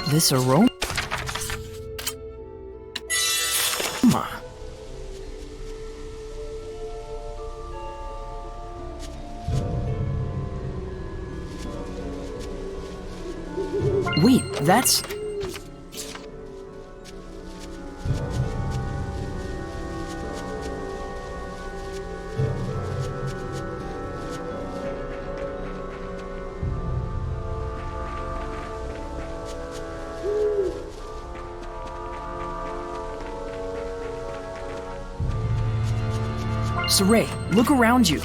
This aroma. Wait, that's... Saray, look around you.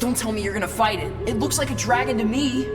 Don't tell me you're gonna fight it. It looks like a dragon to me.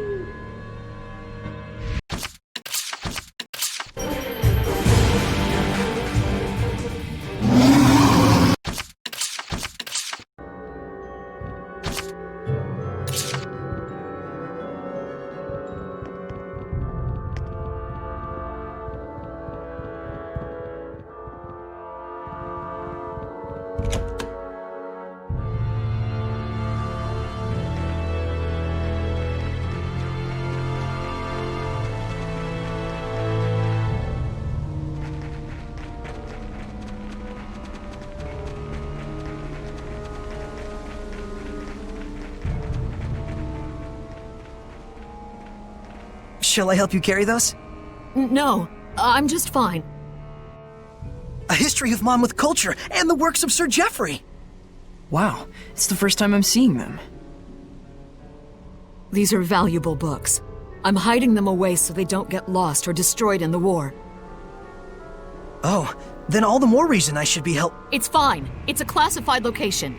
Shall I help you carry those? No, I'm just fine. A history of Monmouth culture and the works of Sir Geoffrey! Wow, it's the first time I'm seeing them. These are valuable books. I'm hiding them away so they don't get lost or destroyed in the war. Oh, then all the more reason I should be help- It's fine. It's a classified location.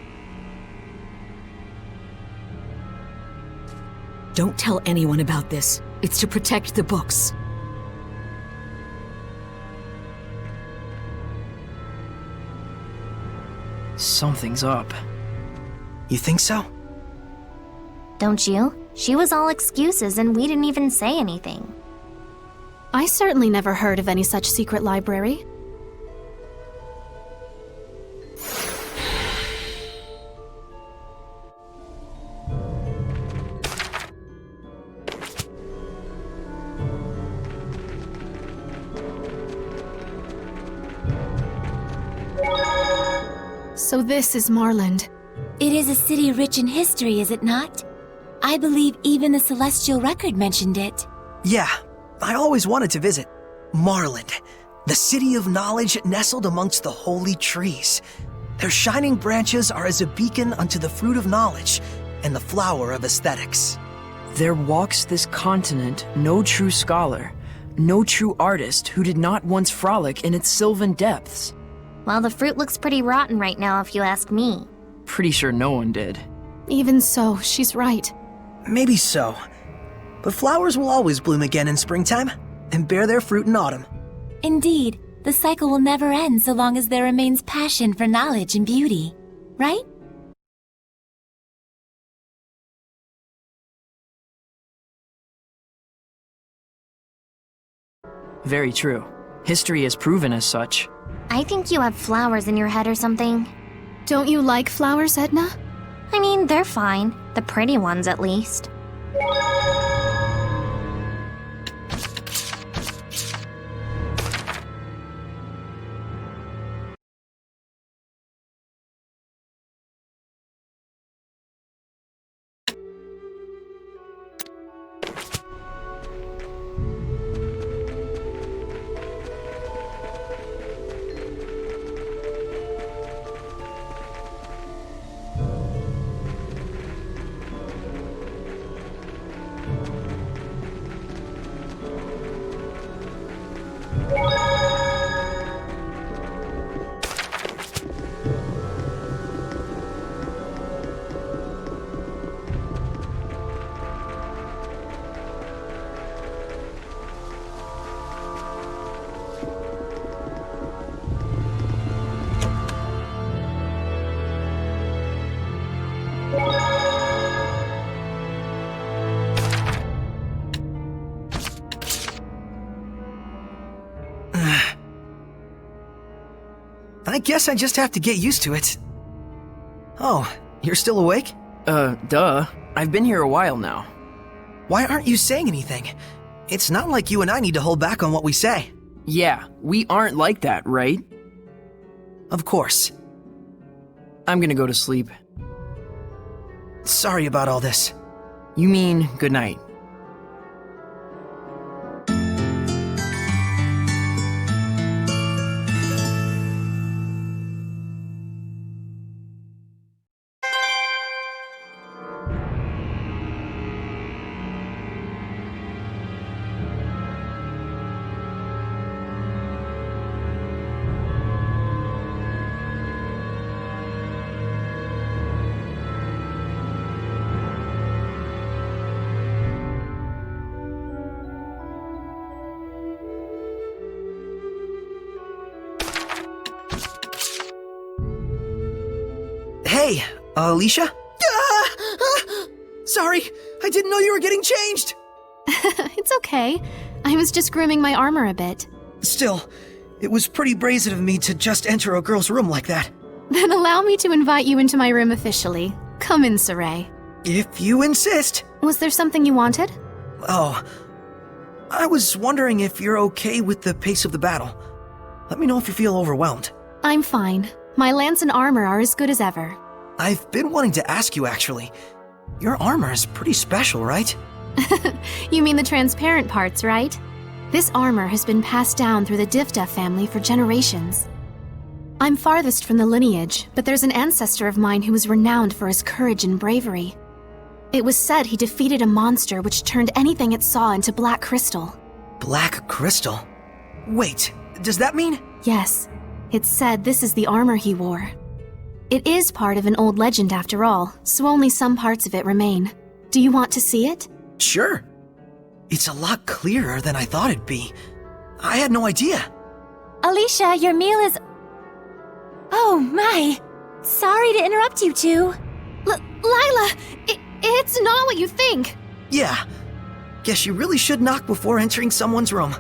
Don't tell anyone about this. It's to protect the books. Something's up. You think so? Don't you? She was all excuses and we didn't even say anything. I certainly never heard of any such secret library. So this is Marland. It is a city rich in history, is it not? I believe even the Celestial Record mentioned it. Yeah, I always wanted to visit. Marland, the city of knowledge nestled amongst the holy trees. Their shining branches are as a beacon unto the fruit of knowledge and the flower of aesthetics. There walks this continent no true scholar, no true artist who did not once frolic in its sylvan depths. Well, the fruit looks pretty rotten right now if you ask me. Pretty sure no one did. Even so, she's right. Maybe so. But flowers will always bloom again in springtime and bear their fruit in autumn. Indeed, the cycle will never end so long as there remains passion for knowledge and beauty, right? Very true. History has proven as such. I think you have flowers in your head or something. Don't you like flowers, Edna? I mean, they're fine. The pretty ones, at least. I guess I just have to get used to it. Oh, you're still awake? Duh. I've been here a while now. Why aren't you saying anything? It's not like you and I need to hold back on what we say. Yeah, we aren't like that, right? Of course. I'm gonna go to sleep. Sorry about all this. You mean good night? Hey, Alicia? Sorry, I didn't know you were getting changed! It's okay. I was just grooming my armor a bit. Still, it was pretty brazen of me to just enter a girl's room like that. Then allow me to invite you into my room officially. Come in, Saray. If you insist. Was there something you wanted? Oh, I was wondering if you're okay with the pace of the battle. Let me know if you feel overwhelmed. I'm fine. My lance and armor are as good as ever. I've been wanting to ask you, actually. Your armor is pretty special, right? You mean the transparent parts, right? This armor has been passed down through the Divta family for generations. I'm farthest from the lineage, but there's an ancestor of mine who was renowned for his courage and bravery. It was said he defeated a monster which turned anything it saw into black crystal. Black crystal? Wait, does that mean? Yes, it's said this is the armor he wore. It is part of an old legend after all, so only some parts of it remain. Do you want to see it? Sure. It's a lot clearer than I thought it'd be. I had no idea. Alicia, your meal is... Oh, my. Sorry to interrupt you two. Lila, it's not what you think. Yeah. Guess you really should knock before entering someone's room.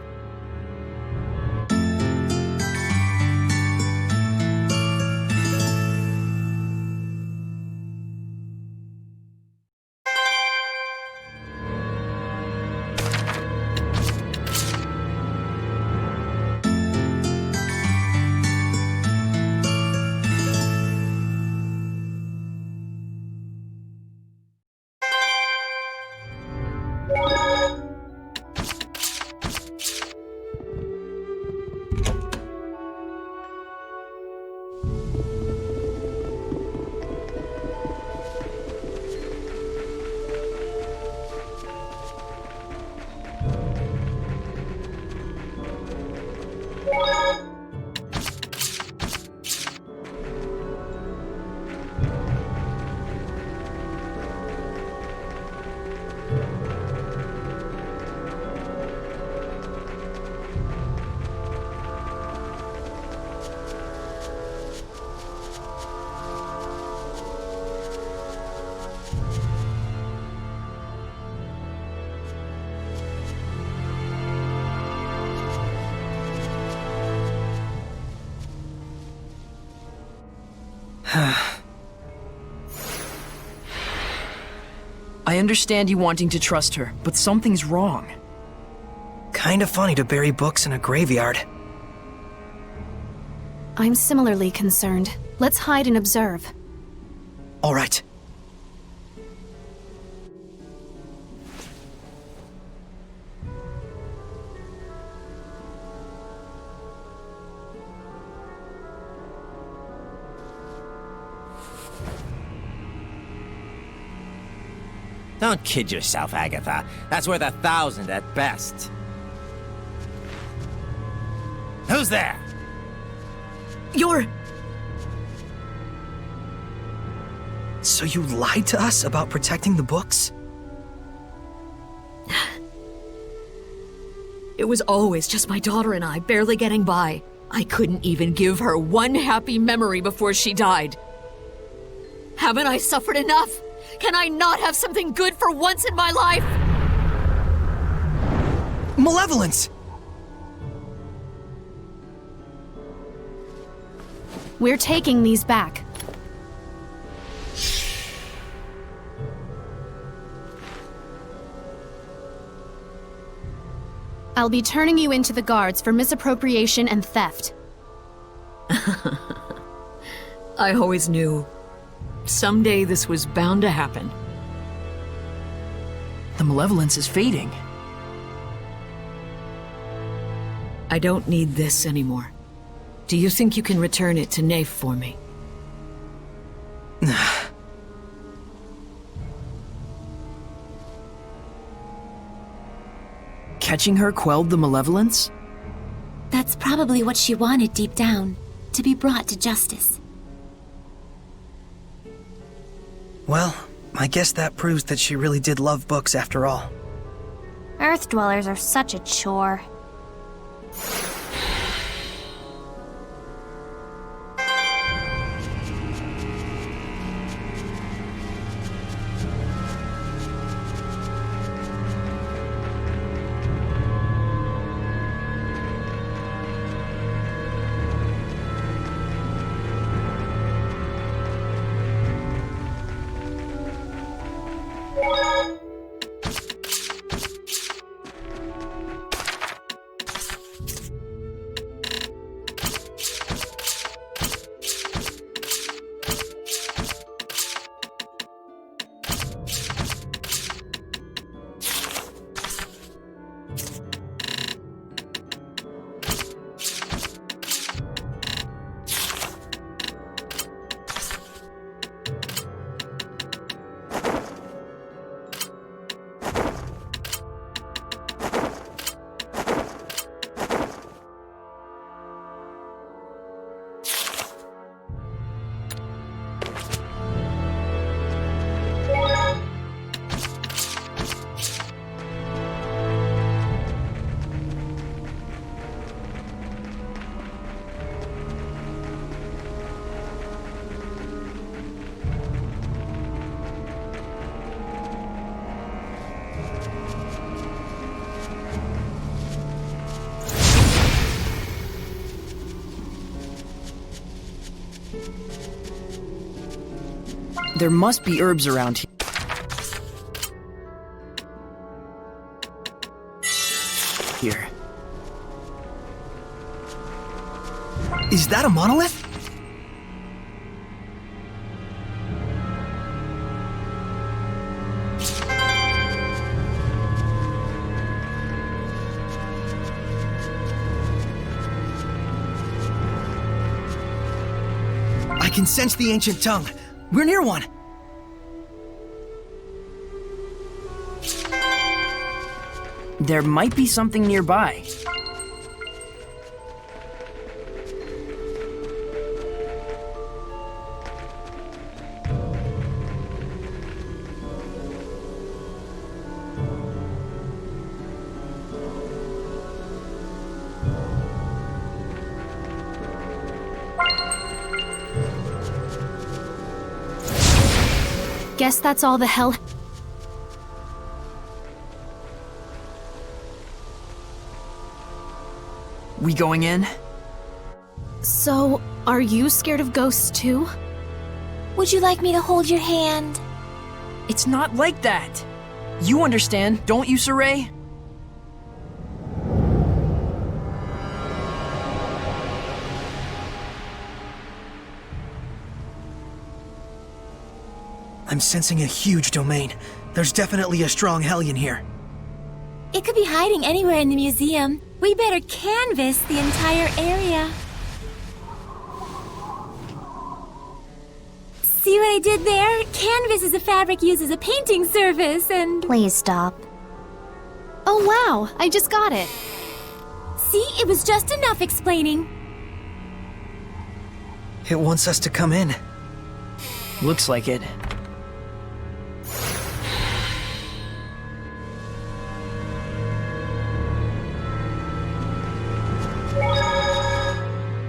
I understand you wanting to trust her, but something's wrong. Kinda funny to bury books in a graveyard. I'm similarly concerned. Let's hide and observe. All right. Don't kid yourself, Agatha. That's worth 1,000 at best. Who's there? So you lied to us about protecting the books? It was always just my daughter and I barely getting by. I couldn't even give her one happy memory before she died. Haven't I suffered enough? Can I not have something good for once in my life? Malevolence! We're taking these back. I'll be turning you into the guards for misappropriation and theft. I always knew. Someday this was bound to happen. The malevolence is fading. I don't need this anymore. Do you think you can return it to Nafe for me? Catching her quelled the malevolence? That's probably what she wanted deep down, to be brought to justice. Well, I guess that proves that she really did love books after all. Earth dwellers are such a chore. There must be herbs around here. Is that a monolith? I can sense the ancient tongue. We're near one. There might be something nearby. Guess that's all the hell. We going in? So, are you scared of ghosts too? Would you like me to hold your hand? It's not like that. You understand, don't you, Saray? I'm sensing a huge domain. There's definitely a strong Hellion here. It could be hiding anywhere in the museum. We better canvass the entire area. See what I did there? Canvas is a fabric used as a painting surface, and... Please stop. Oh wow, I just got it. See, it was just enough explaining. It wants us to come in. Looks like it.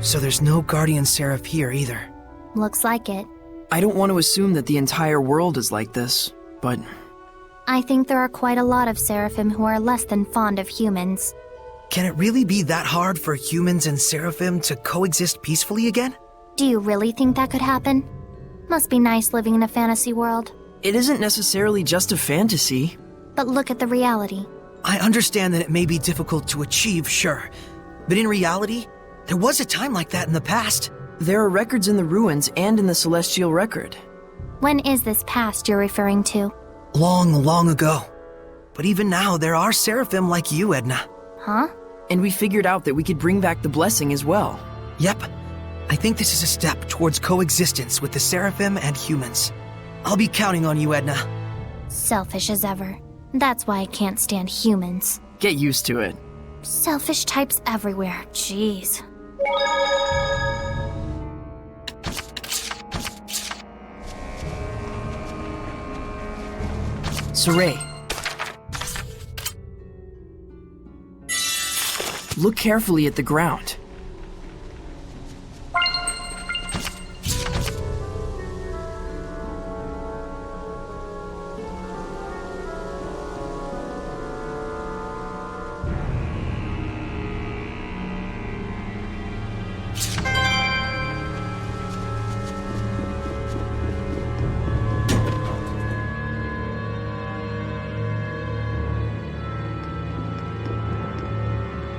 So there's no Guardian Seraph here either. Looks like it. I don't want to assume that the entire world is like this, but... I think there are quite a lot of Seraphim who are less than fond of humans. Can it really be that hard for humans and Seraphim to coexist peacefully again? Do you really think that could happen? Must be nice living in a fantasy world. It isn't necessarily just a fantasy. But look at the reality. I understand that it may be difficult to achieve, sure. But in reality, there was a time like that in the past. There are records in the ruins and in the Celestial Record. When is this past you're referring to? Long, long ago. But even now, there are seraphim like you, Edna. Huh? And we figured out that we could bring back the blessing as well. Yep. I think this is a step towards coexistence with the seraphim and humans. I'll be counting on you, Edna. Selfish as ever. That's why I can't stand humans. Get used to it. Selfish types everywhere, jeez. Saray. Look carefully at the ground.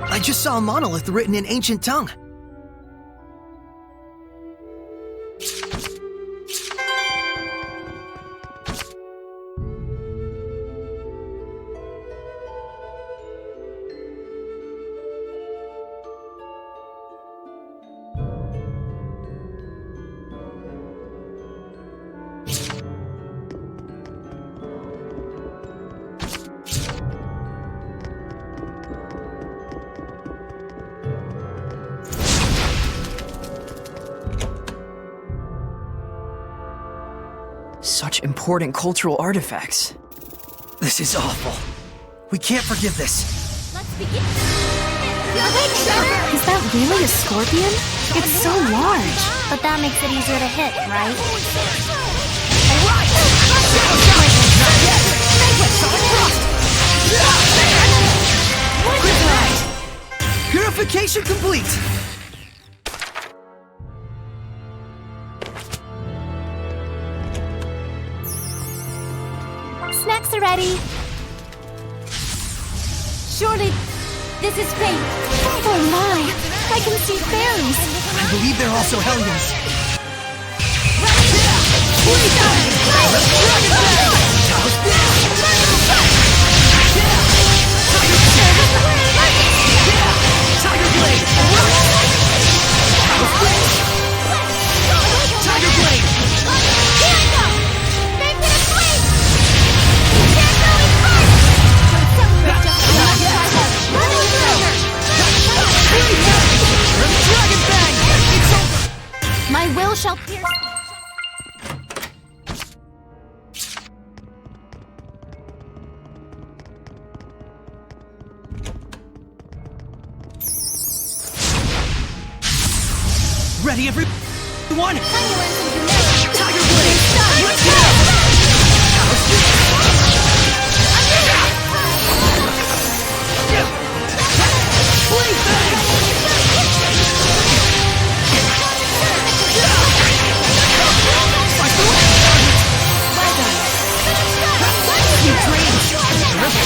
I just saw a monolith written in ancient tongue. Such important cultural artifacts. This is awful. We can't forgive this. Let's begin. Is that really a scorpion? It's so large. But that makes it easier to hit, right? Purification complete! Snacks are ready. Surely, this is fate. Oh my! I can see fairies! I believe they're also Hellions. Tiger Blade! Tiger Blade! My will shall pierce. Ready, everyone? Tiger Blade! Let's go! Blade Bang!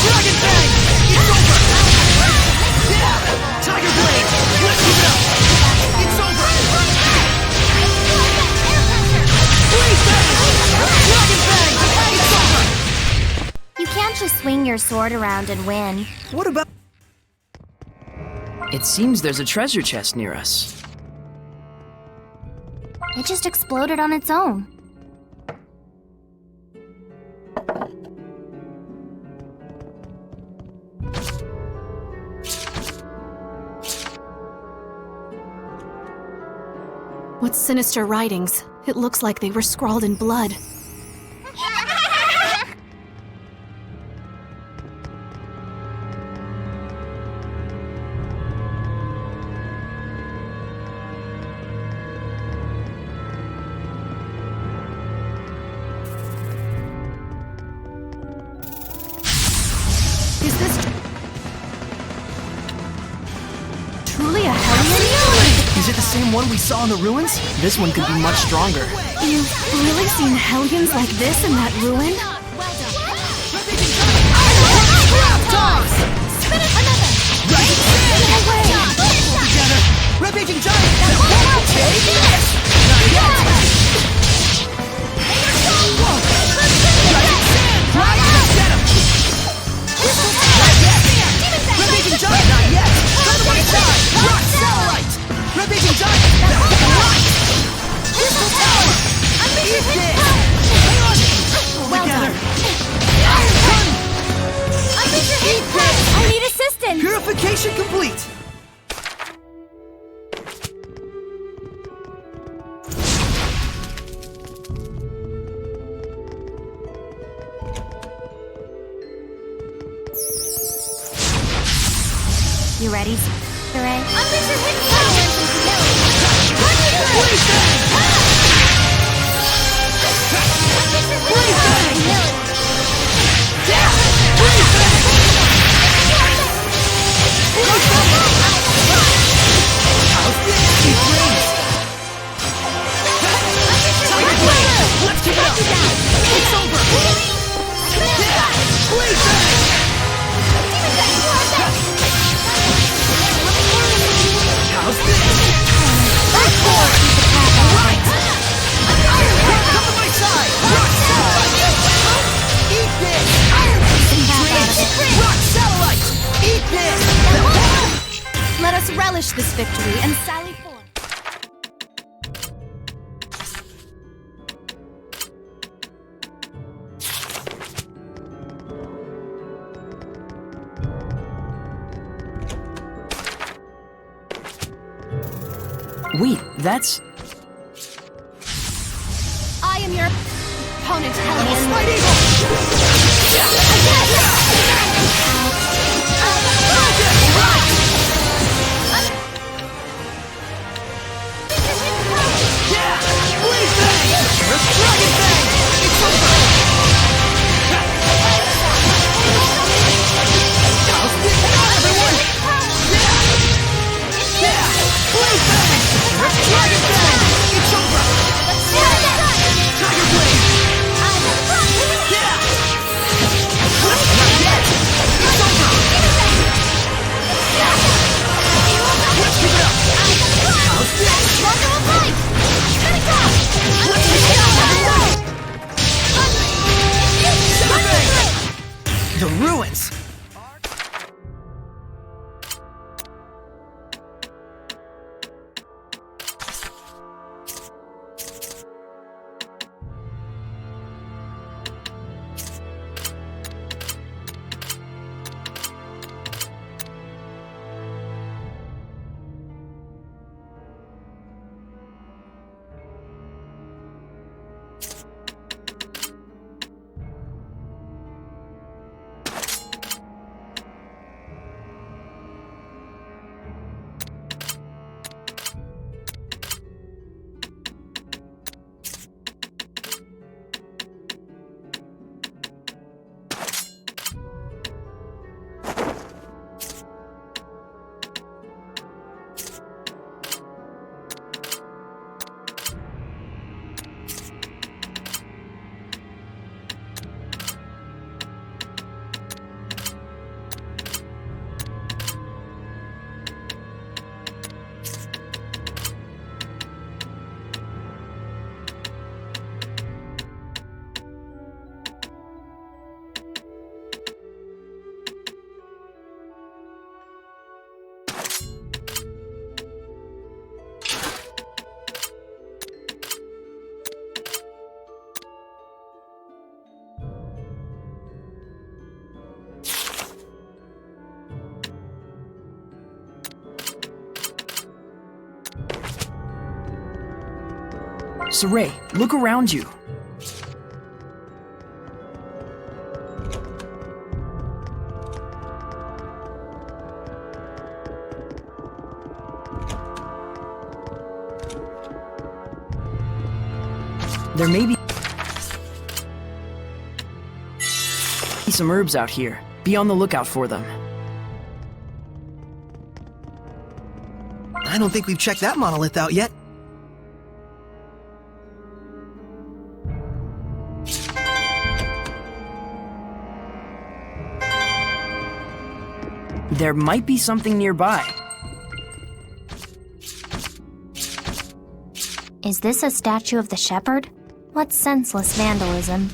Dragon Bang! It's over! Tiger Blade! Let's keep it up! It's over! Blade Bang! Dragon Bang! It's over! You can't just swing your sword around and win. What about... It seems there's a treasure chest near us. It just exploded on its own. What sinister writings? It looks like they were scrawled in blood. Is this truly a Hellion? Is Is it the same one we saw in the ruins? This one could be much stronger. You've really seen Hellions like this in that ruin? Rampaging Giant! Take this! Not yet! Get him! Rampaging Giant! Not yet! Turn to my side! Rock Satellite! Rampaging Giant! Right! Crystal Tower! Eat this! Hang on! Together! Eat this! I need assistance! Purification complete! You ready, Sarai? Let's keep it up! It's over! How's this? Right! Come to my side! Rock Satellite! Eat this! Rock Satellite! Eat this! Let us relish this victory and sally forth. Wait, that's... I am your opponent, Hellion. White The ruins! Sarai, look around you. There may be some herbs out here. Be on the lookout for them. I don't think we've checked that monolith out yet. There might be something nearby. Is this a statue of the shepherd? What senseless vandalism.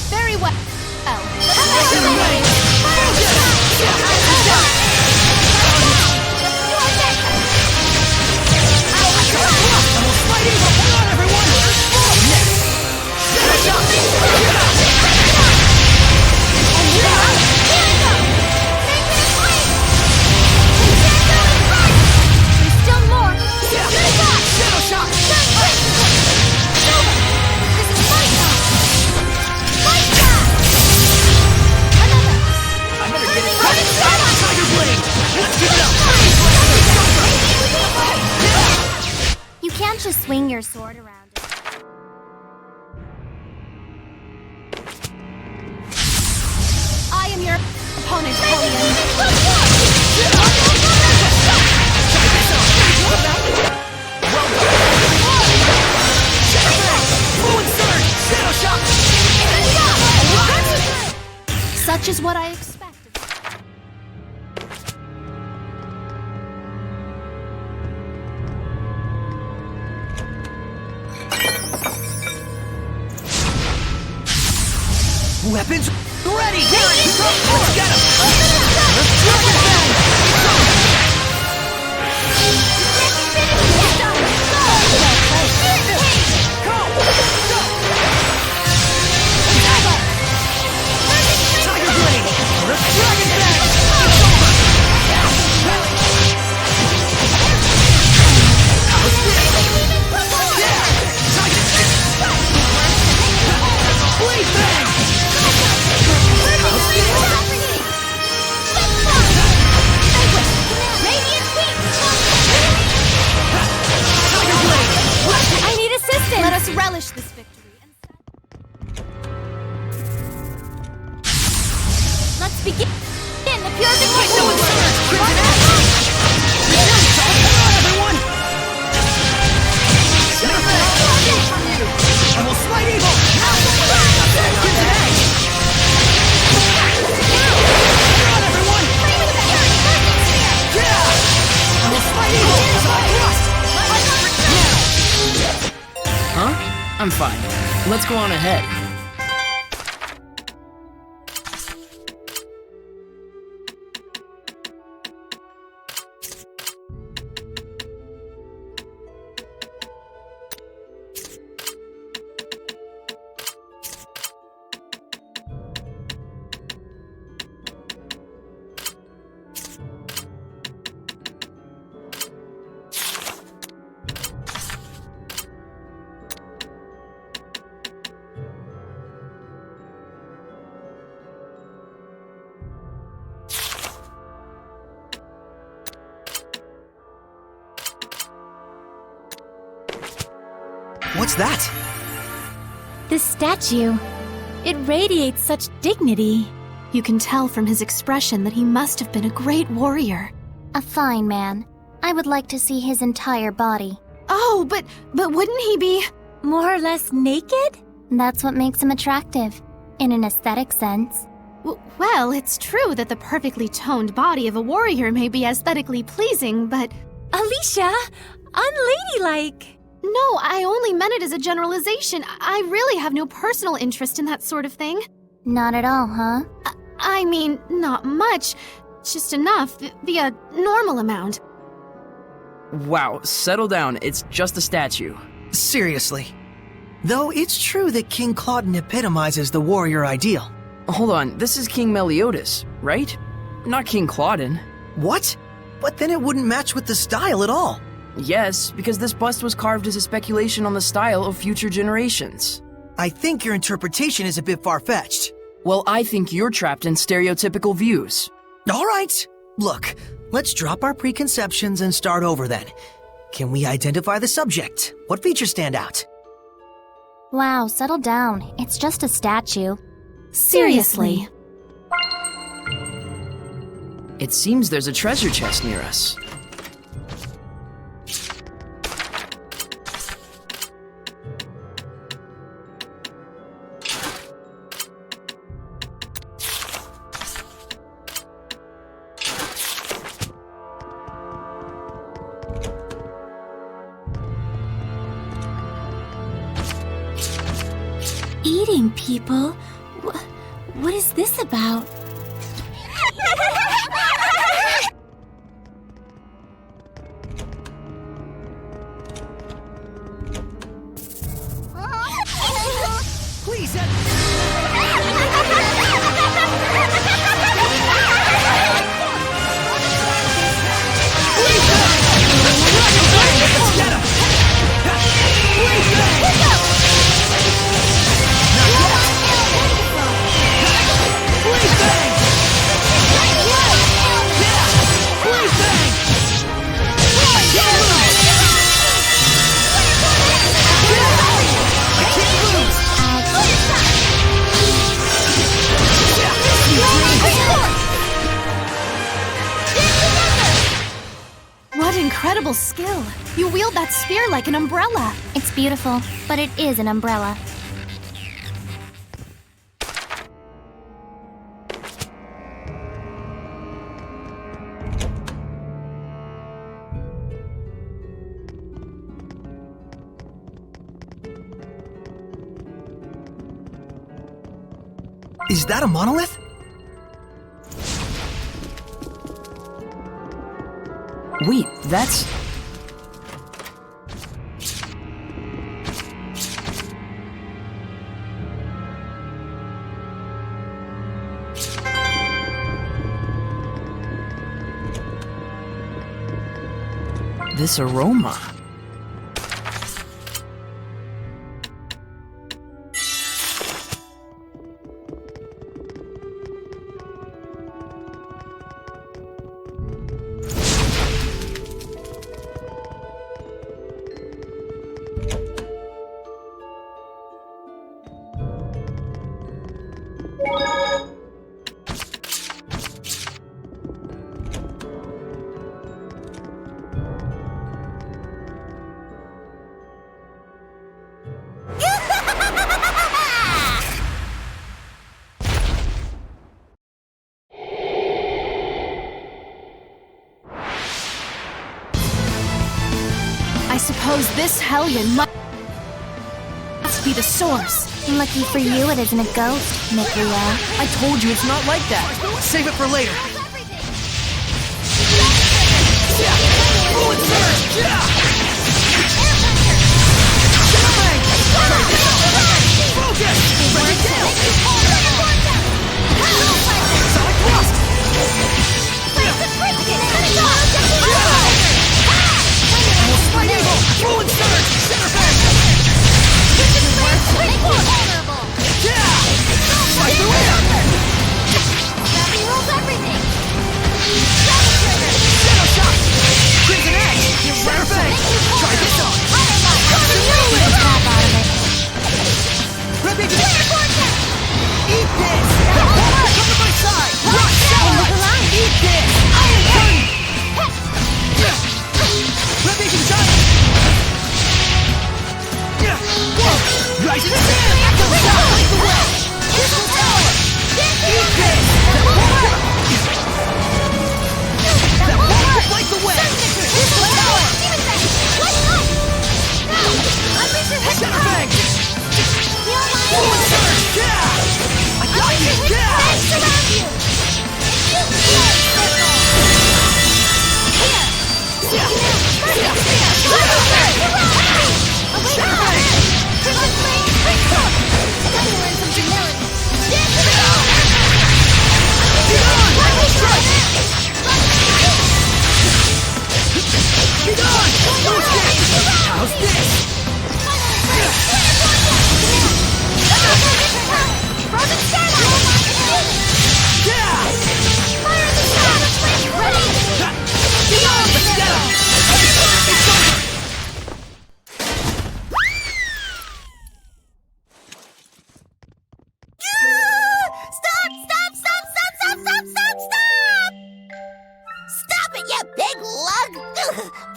Very well. You can't just swing your sword around it. I am your opponent, Hellion. Such is what I expected. Weapons ready! Let's get him! Let's drop it down! Tiger Blade! Let's dragon back! Blade bang! I need assistance! Let us relish this victory. Let's begin the purification. Everyone! And we'll slide evil! Crimson Edge! On, everyone! Yeah! And we'll slide evil! Huh? I'm fine. Let's go on ahead. What's that? This statue. It radiates such dignity. You can tell from his expression that he must have been a great warrior. A fine man. I would like to see his entire body. Oh, but wouldn't he be... More or less naked? That's what makes him attractive, in an aesthetic sense. Well, it's true that the perfectly toned body of a warrior may be aesthetically pleasing, but... Alicia, unladylike. No, I only meant it as a generalization. I really have no personal interest in that sort of thing. Not at all, huh? I mean, not much. Just enough. The normal amount. Wow, settle down. It's just a statue. Seriously. Though it's true that King Claudin epitomizes the warrior ideal. Hold on, this is King Meliodas, right? Not King Claudin. What? But then it wouldn't match with the style at all. Yes, because this bust was carved as a speculation on the style of future generations. I think your interpretation is a bit far-fetched. Well, I think you're trapped in stereotypical views. All right. Look, let's drop our preconceptions and start over then. Can we identify the subject? What features stand out? Wow, settle down. It's just a statue. Seriously. It seems there's a treasure chest near us. Eating people? What is this about? Please, What incredible skill! You wield that spear like an umbrella. It's beautiful, but it is an umbrella. is that a monolith? Wait, that's... This aroma. I suppose this hellion must be the source. Lucky for you, it isn't a ghost, Mikrio. I told you it's not like that. Save it for later.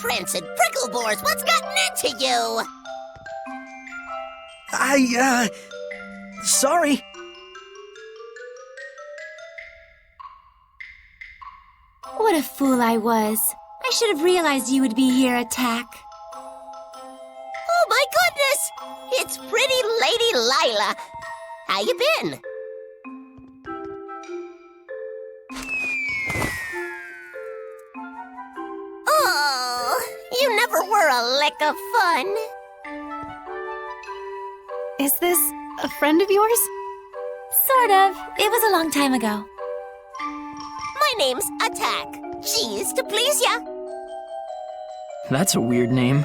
Prancing prickle boars, what's gotten into you? Sorry. What a fool I was. I should have realized you would be here, Attack. Oh my goodness! It's pretty Lady Lila. How you been? Oh, you never were a lick of fun. Is this a friend of yours? Sort of. It was a long time ago. My name's Attack. Cheese to please ya. That's a weird name.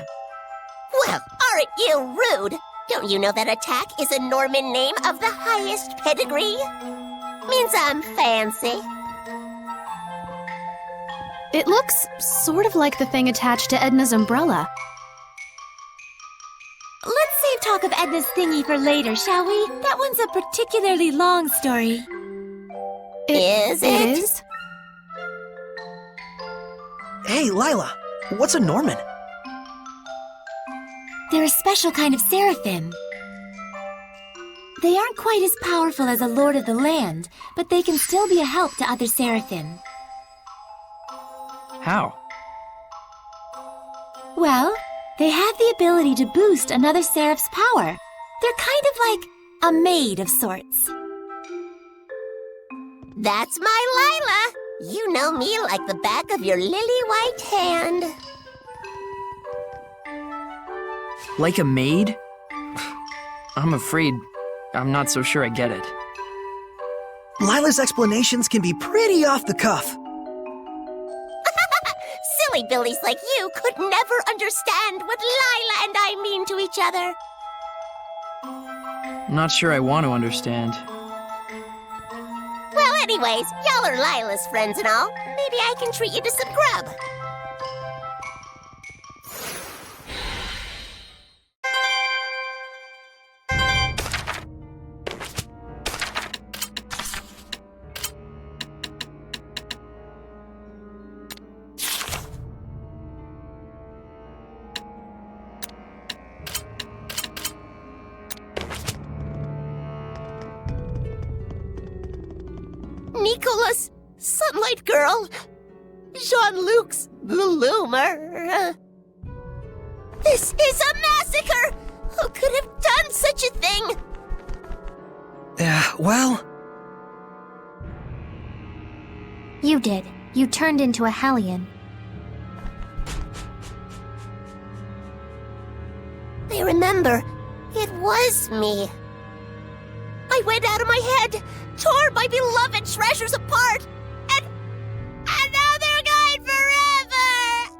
Well, aren't you rude? Don't you know that Attack is a Norman name of the highest pedigree? Means I'm fancy. It looks sort of like the thing attached to Edna's umbrella. Let's save talk of Edna's thingy for later, shall we? That one's a particularly long story. Is it? It is? Hey, Lila, what's a Norman? They're a special kind of seraphim. They aren't quite as powerful as a lord of the land, but they can still be a help to other seraphim. How? Well, they have the ability to boost another seraph's power. They're kind of like a maid of sorts. That's my Lila. You know me like the back of your lily-white hand. Like a maid? I'm afraid I'm not so sure I get it. Lila's explanations can be pretty off the cuff. Silly billies like you could never understand what Lila and I mean to each other. Not sure I want to understand. Well, anyways, y'all are Lila's friends and all. Maybe I can treat you to some grub. Nicholas, Sunlight Girl, Jean-Luc's the Loomer. This is a massacre! Who could have done such a thing? Well... You did. You turned into a Hellion. I remember. It was me. I went out of my head, tore my beloved treasures apart, and now they're gone forever!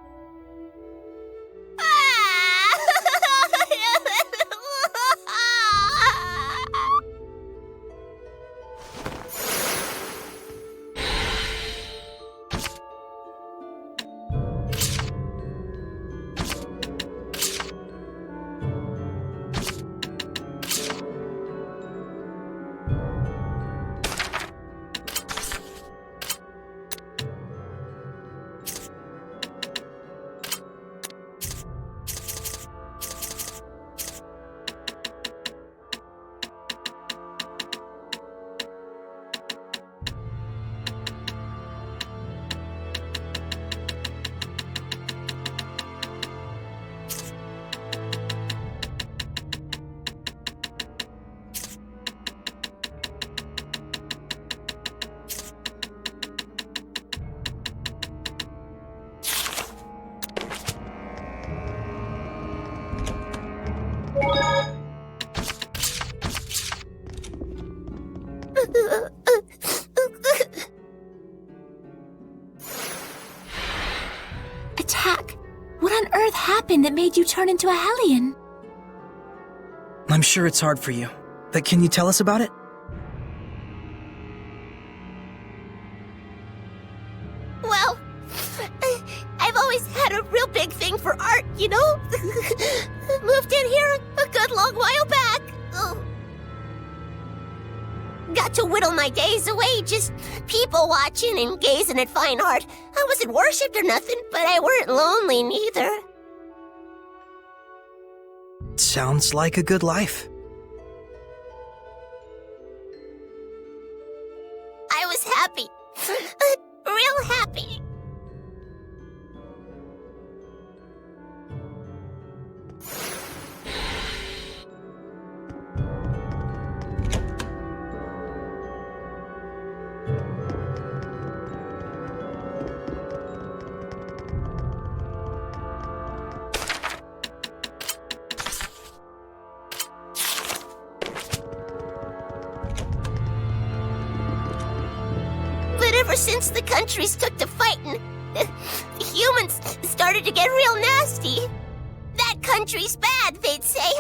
Attack! What on earth happened that made you turn into a Hellion? I'm sure it's hard for you, but can you tell us about it? Well, I've always had a real big thing for art, you know? Moved in here a good long while back. Got to whittle my days away just people watching and gazing at fine art. I I wasn't worshipped or nothing, but I weren't lonely neither. Sounds like a good life. I was happy. Real happy. Ever since the countries took to fighting, humans started to get real nasty. That country's bad, they'd say.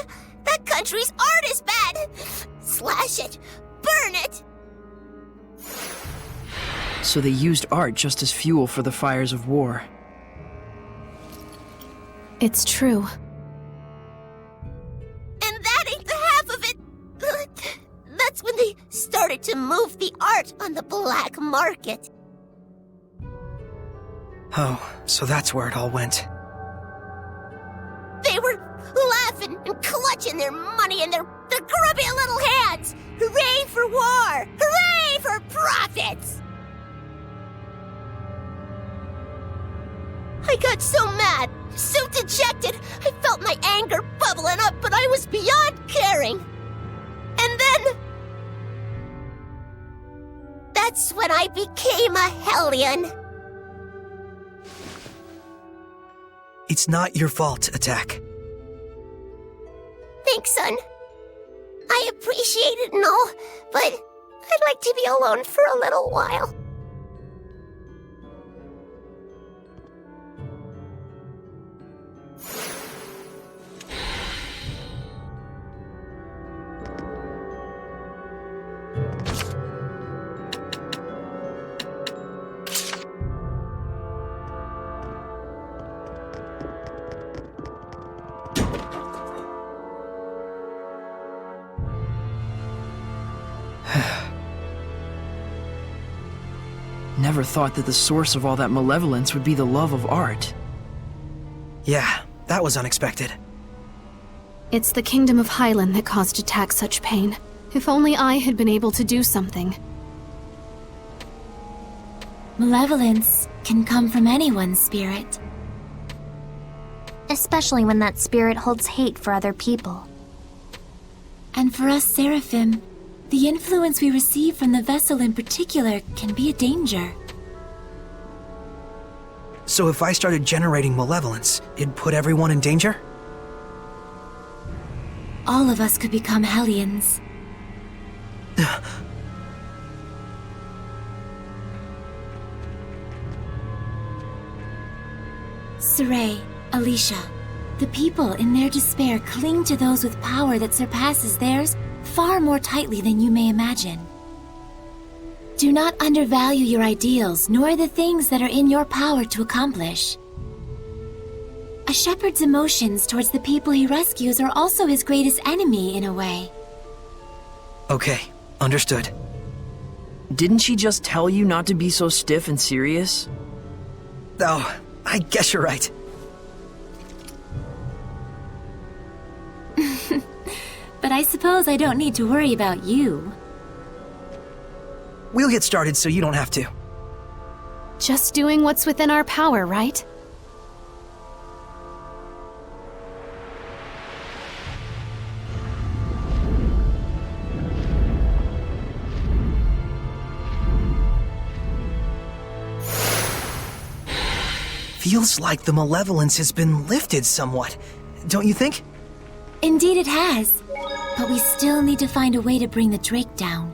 That country's art is bad. Slash it. Burn it. So they used art just as fuel for the fires of war. It's true. And that ain't the half of it. That's when they started to move the art on the black market. Oh, so that's where it all went. They were laughing and clutching their money in their grubby little hands. Hooray for war! Hooray for profits! I got so mad, so dejected, I felt my anger bubbling up, but I was beyond caring. And then... that's when I became a Hellion. It's not your fault, Attack. Thanks, son. I appreciate it and all, but I'd like to be alone for a little while. Never thought that the source of all that malevolence would be the love of art. Yeah, that was unexpected. It's the Kingdom of Highland that caused Attack such pain. If only I had been able to do something. Malevolence can come from anyone's spirit. Especially when that spirit holds hate for other people. And for us Seraphim, the influence we receive from the vessel in particular can be a danger. So if I started generating malevolence, it'd put everyone in danger? All of us could become Hellions. Saray, Alicia, the people in their despair cling to those with power that surpasses theirs far more tightly than you may imagine. Do not undervalue your ideals, nor the things that are in your power to accomplish. A shepherd's emotions towards the people he rescues are also his greatest enemy, in a way. Okay, understood. Didn't she just tell you not to be so stiff and serious? Oh, I guess you're right. But I suppose I don't need to worry about you. We'll get started so you don't have to. Just doing what's within our power, right? Feels like the malevolence has been lifted somewhat, don't you think? Indeed it has. But we still need to find a way to bring the Drake down.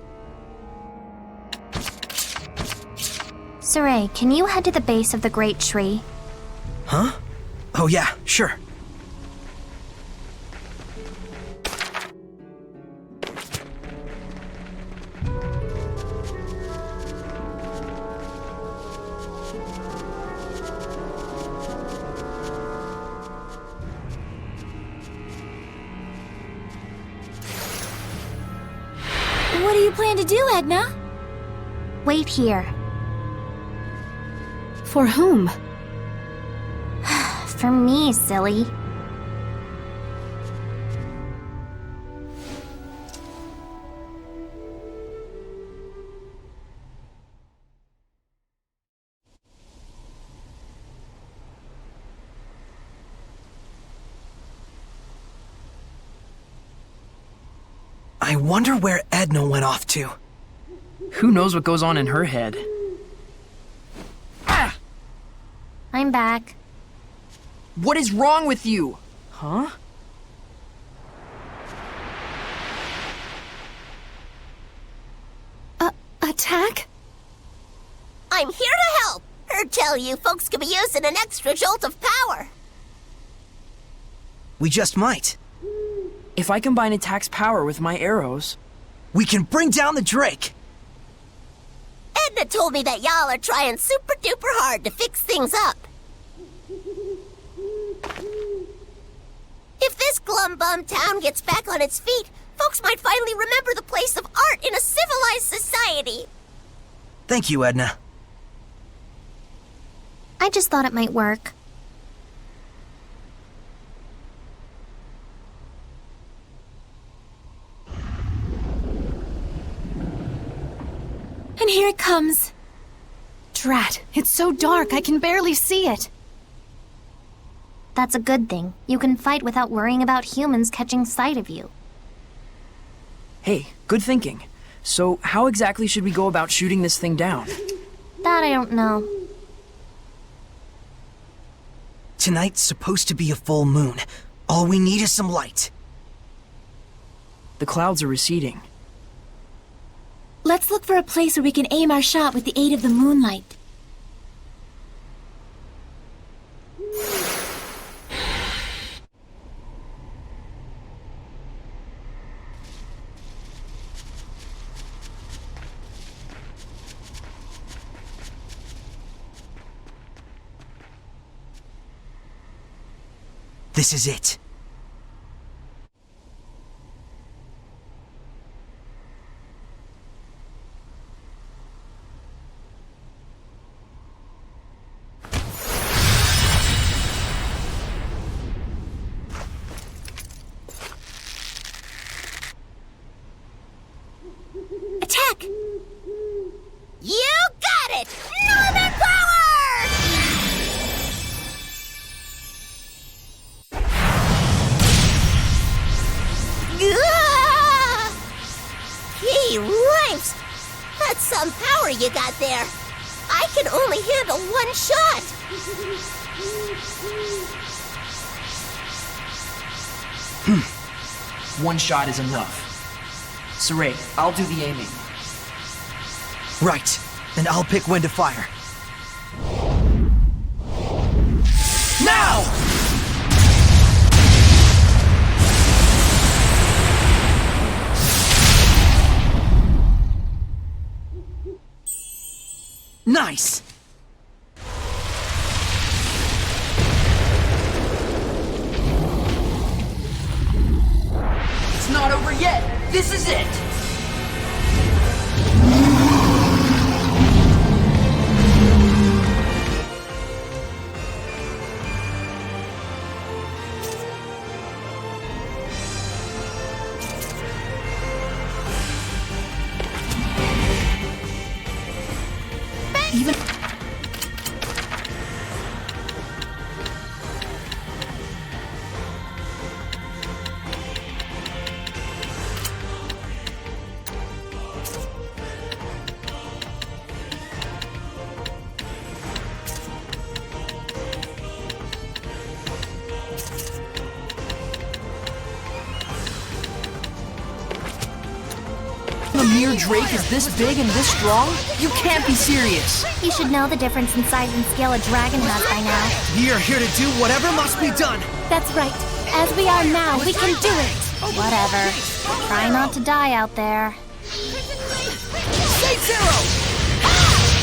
Saray, can you head to the base of the great tree? Huh? Oh yeah, sure. What do you plan to do, Edna? Wait here. For whom? For me, silly. I wonder where Edna went off to. Who knows what goes on in her head? Ah! I'm back. What is wrong with you? Huh? Attack? I'm here to help. Heard tell you folks could be using an extra jolt of power. We just might. If I combine attack's power with my arrows... We can bring down the Drake! Edna told me that y'all are trying super duper hard to fix things up. If this glum-bum town gets back on its feet, folks might finally remember the place of art in a civilized society. Thank you, Edna. I just thought it might work. And here it comes. Drat, it's so dark I can barely see it. That's a good thing. You can fight without worrying about humans catching sight of you. Hey, good thinking. So, how exactly should we go about shooting this thing down? That I don't know. Tonight's supposed to be a full moon. All we need is some light. The clouds are receding. Let's look for a place where we can aim our shot with the aid of the moonlight. This is it. Attack! You got it! Northern power! Gee, ripes! That's some power you got there. I can only handle one shot. One shot is enough. Saray, I'll do the aiming. Right. And I'll pick when to fire. Now! Nice! It's not over yet! This is it! Even... A mere Drake is this big and this strong? You can't be serious! You should know the difference in size and scale a dragon has by now. We are here to do whatever must be done. That's right. As we are now, we can do it. Whatever. Try not to die out there. Say zero!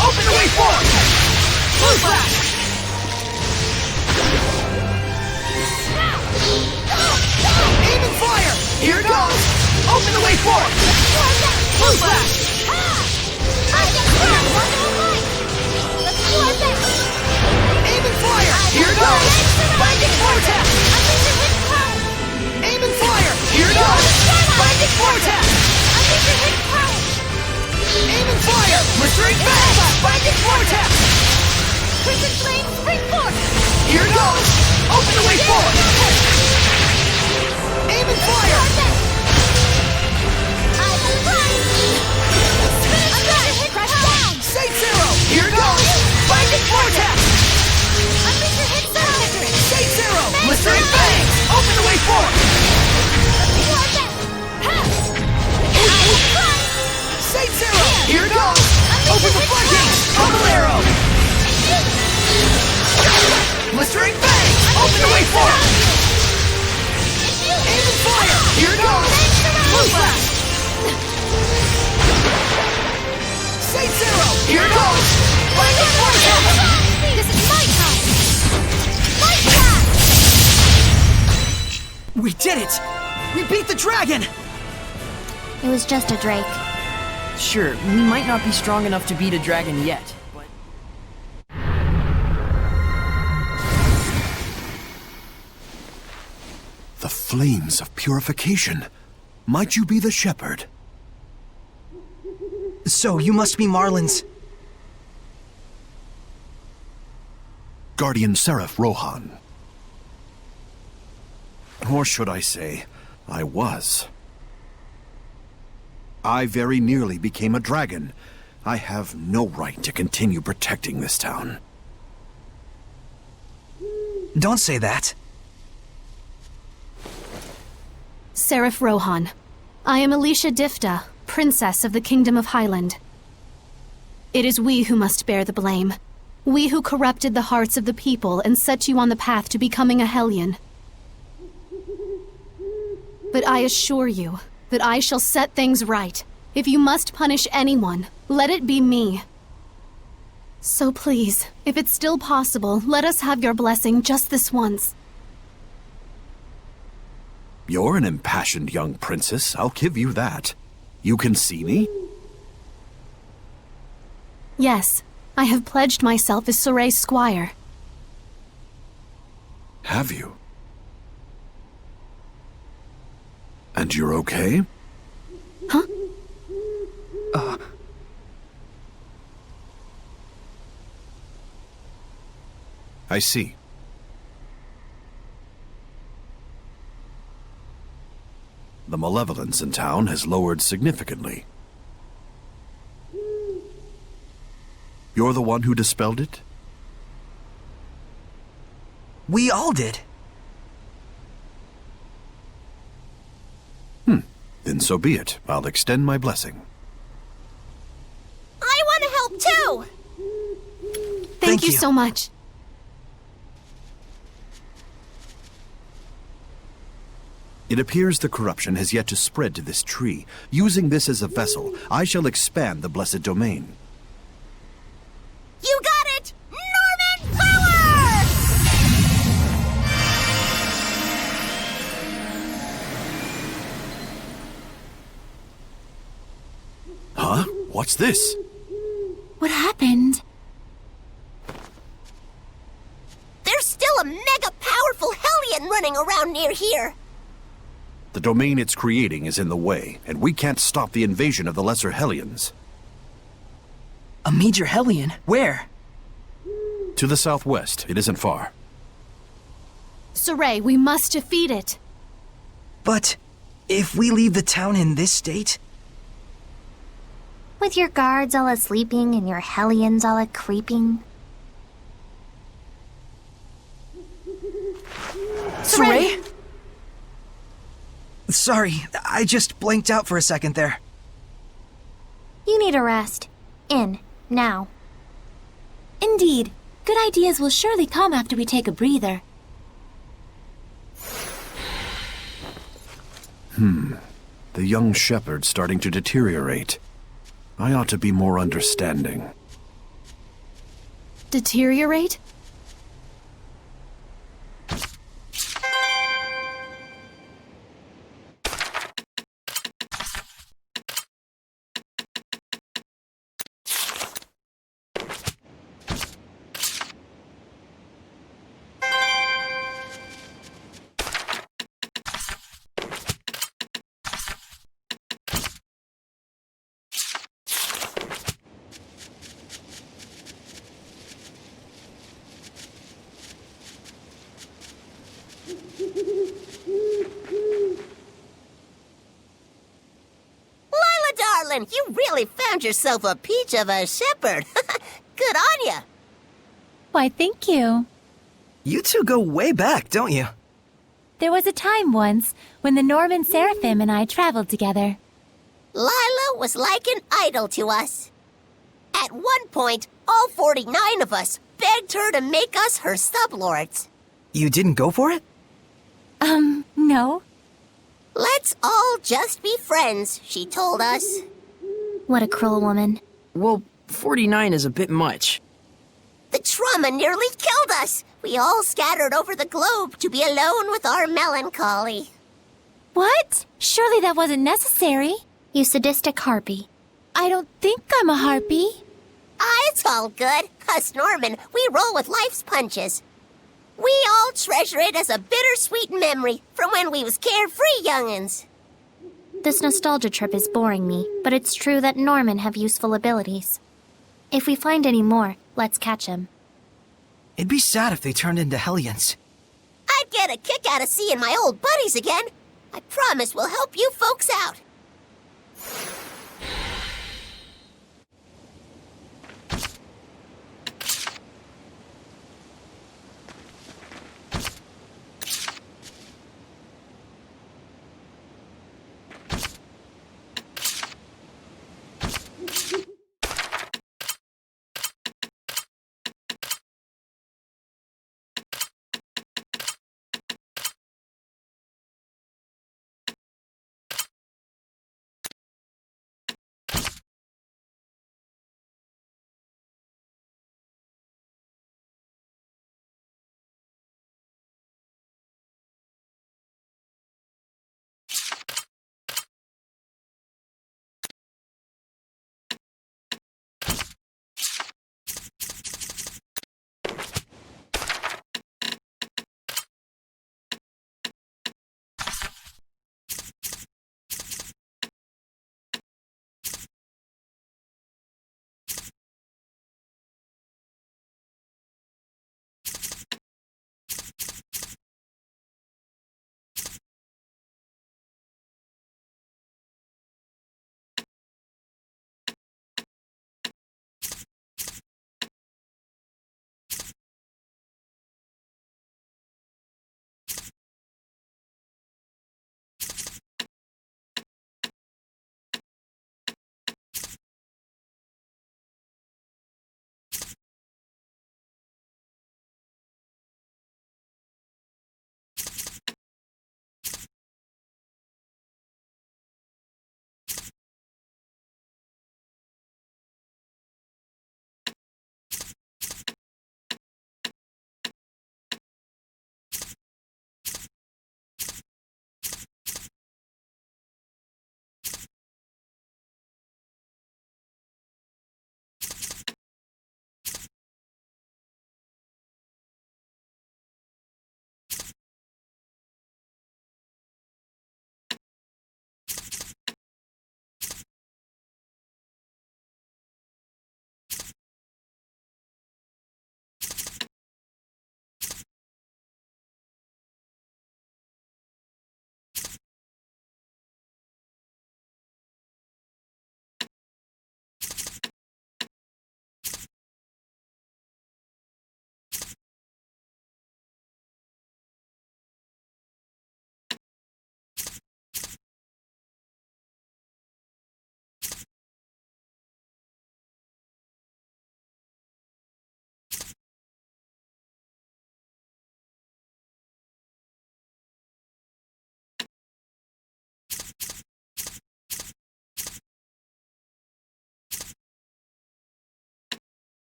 Open the way forward! Blue flash! Aim and fire! Here it goes! Open the way forward! Blue flash! I just got one more light. Let's do our best. We did it! We beat the dragon! It was just a drake. Sure, we might not be strong enough to beat a dragon yet, but... The flames of purification. Might you be the shepherd? So, you must be Marlin's... Guardian Seraph Rohan. Or should I say, I was. I very nearly became a dragon. I have no right to continue protecting this town. Don't say that. Seraph Rohan. I am Alicia Difta, Princess of the Kingdom of Highland. It is we who must bear the blame. We who corrupted the hearts of the people and set you on the path to becoming a Hellion. But I assure you that I shall set things right. If you must punish anyone, let it be me. So please, if it's still possible, let us have your blessing just this once. You're an impassioned young princess, I'll give you that. You can see me? Yes, I have pledged myself as Soray's squire. Have you? And you're okay? Huh? I see. The malevolence in town has lowered significantly. You're the one who dispelled it? We all did. Then so be it. I'll extend my blessing. I want to help too! Thank you so much. It appears the corruption has yet to spread to this tree. Using this as a vessel, I shall expand the blessed domain. You got it! Norman power! Huh? What's this? What happened? There's still a mega powerful Hellion running around near here. The domain it's creating is in the way, and we can't stop the invasion of the lesser Hellions. A major Hellion? Where? To the southwest. It isn't far. Soray, we must defeat it. But if we leave the town in this state... With your guards all a-sleeping and your Hellions all a-creeping. Soray? Sorry, I just blanked out for a second there. You need a rest. In. Now. Indeed. Good ideas will surely come after we take a breather. The young shepherd's starting to deteriorate. I ought to be more understanding. Deteriorate? Darling, you really found yourself a peach of a shepherd. Good on ya. Why, thank you. You two go way back, don't you? There was a time once when the Norman Seraphim and I traveled together. Lila was like an idol to us. At one point, all 49 of us begged her to make us her sublords. You didn't go for it? No. Let's all just be friends, she told us. What a cruel woman. Well, 49 is a bit much. The trauma nearly killed us. We all scattered over the globe to be alone with our melancholy. What? Surely that wasn't necessary. You sadistic harpy. I don't think I'm a harpy. It's all good. Us Norman, we roll with life's punches. We all treasure it as a bittersweet memory from when we was carefree young'uns. This nostalgia trip is boring me, but it's true that Norman have useful abilities. If we find any more, let's catch him. It'd be sad if they turned into Hellions. I'd get a kick out of seeing my old buddies again. I promise we'll help you folks out.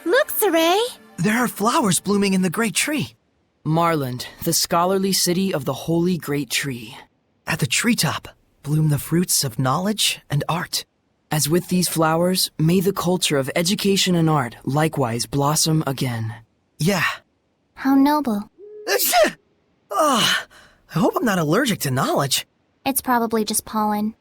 Look, Saray! There are flowers blooming in the great tree. Marland, the scholarly city of the holy great tree. At the treetop bloom the fruits of knowledge and art. As with these flowers, may the culture of education and art likewise blossom again. Yeah. How noble. I hope I'm not allergic to knowledge. It's probably just pollen.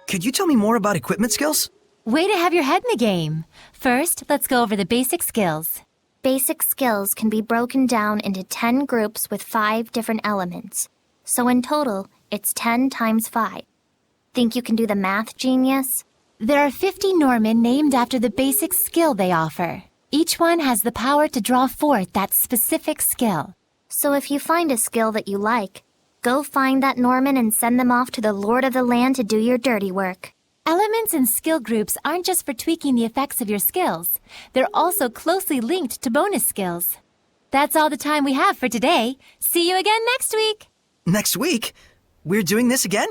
Could you tell me more about equipment skills? Way to have your head in the game. First, let's go over the basic skills. Basic skills can be broken down into 10 groups with 5 different elements. So in total, it's 10 times 5. Think you can do the math, genius? There are 50 Norman named after the basic skill they offer. Each one has the power to draw forth that specific skill. So if you find a skill that you like, go find that Norman and send them off to the Lord of the Land to do your dirty work. Elements and skill groups aren't just for tweaking the effects of your skills. They're also closely linked to bonus skills. That's all the time we have for today. See you again next week! Next week? We're doing this again?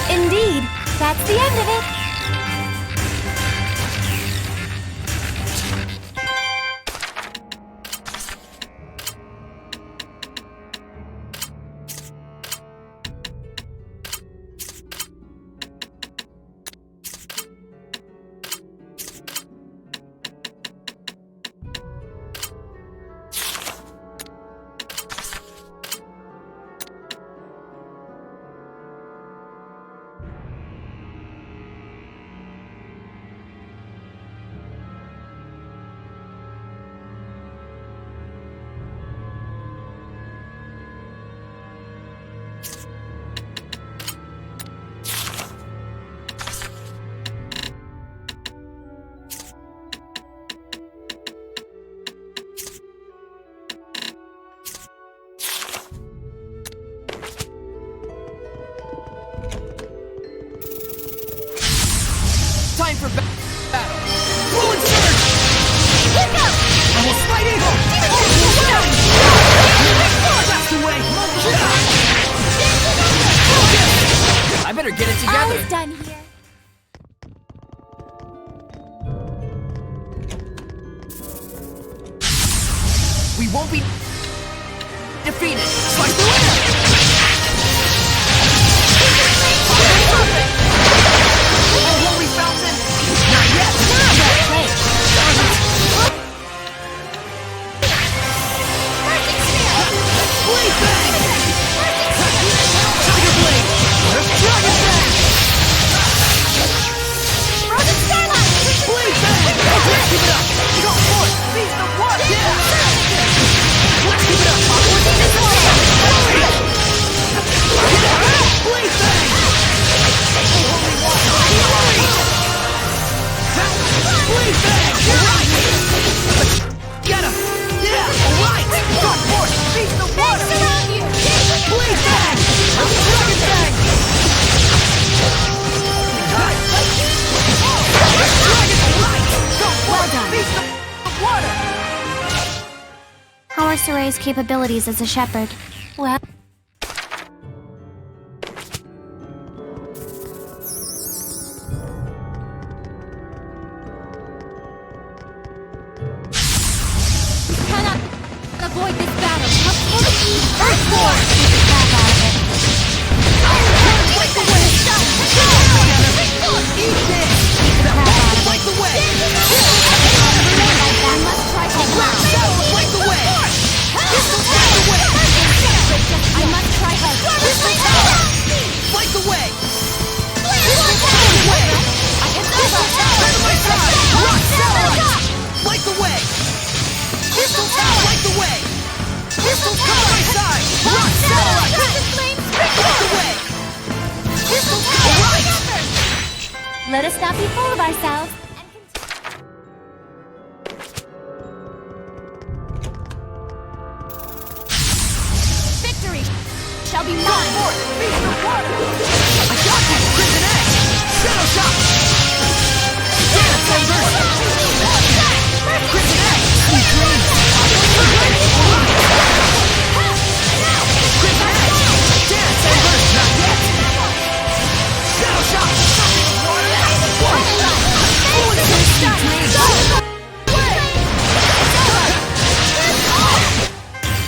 Indeed, that's the end of it. time for battle. Fluid surge! Look up! Almost right eagle! That's the way! I better get it together. All's done here. We won't be defeated. Slice the winner! Oh, holy fountain! Not yet. Blade bang! Tiger blade! Dragon bang! Frozen starlight! Blade bang! Let's keep it up! Go forth! Beast of water! Yeah! Let's keep it up! Blade bang! Blade bang! Get him! Yeah! Alright! Go forth! Beast of water! Blade bang! Dragon bang! Dragon alright! Go forth! Beast of water! How are Soray's capabilities as a shepherd? Well, Cannot avoid this battle. Earthborn! Break the way! Eat this! Break the way! I must try to Break the way! Break the way! I must try hard. Break the way! Break the way! Crystal Tower! Break the way! Crystal Tower! My side! Rock satellite! Break the way! Crystal Tower! Right! Let us not be full of ourselves. Victory shall be mine. Beast of water! I got you! Crimson Edge! Shadow Shot! Dance Embers! Crimson Edge! Sweet dreams! Crimson Edge! Dance Embers! Not yet! Shadow Shot! Sweet dreams!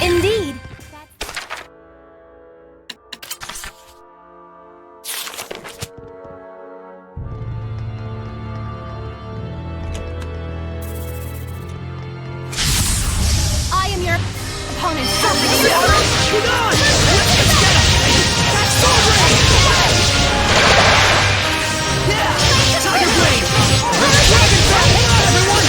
Indeed. I am your opponent. Hold on! Let's get him! Sword Rain! Yeah! Tiger Blade! Dragon Bang! Everyone!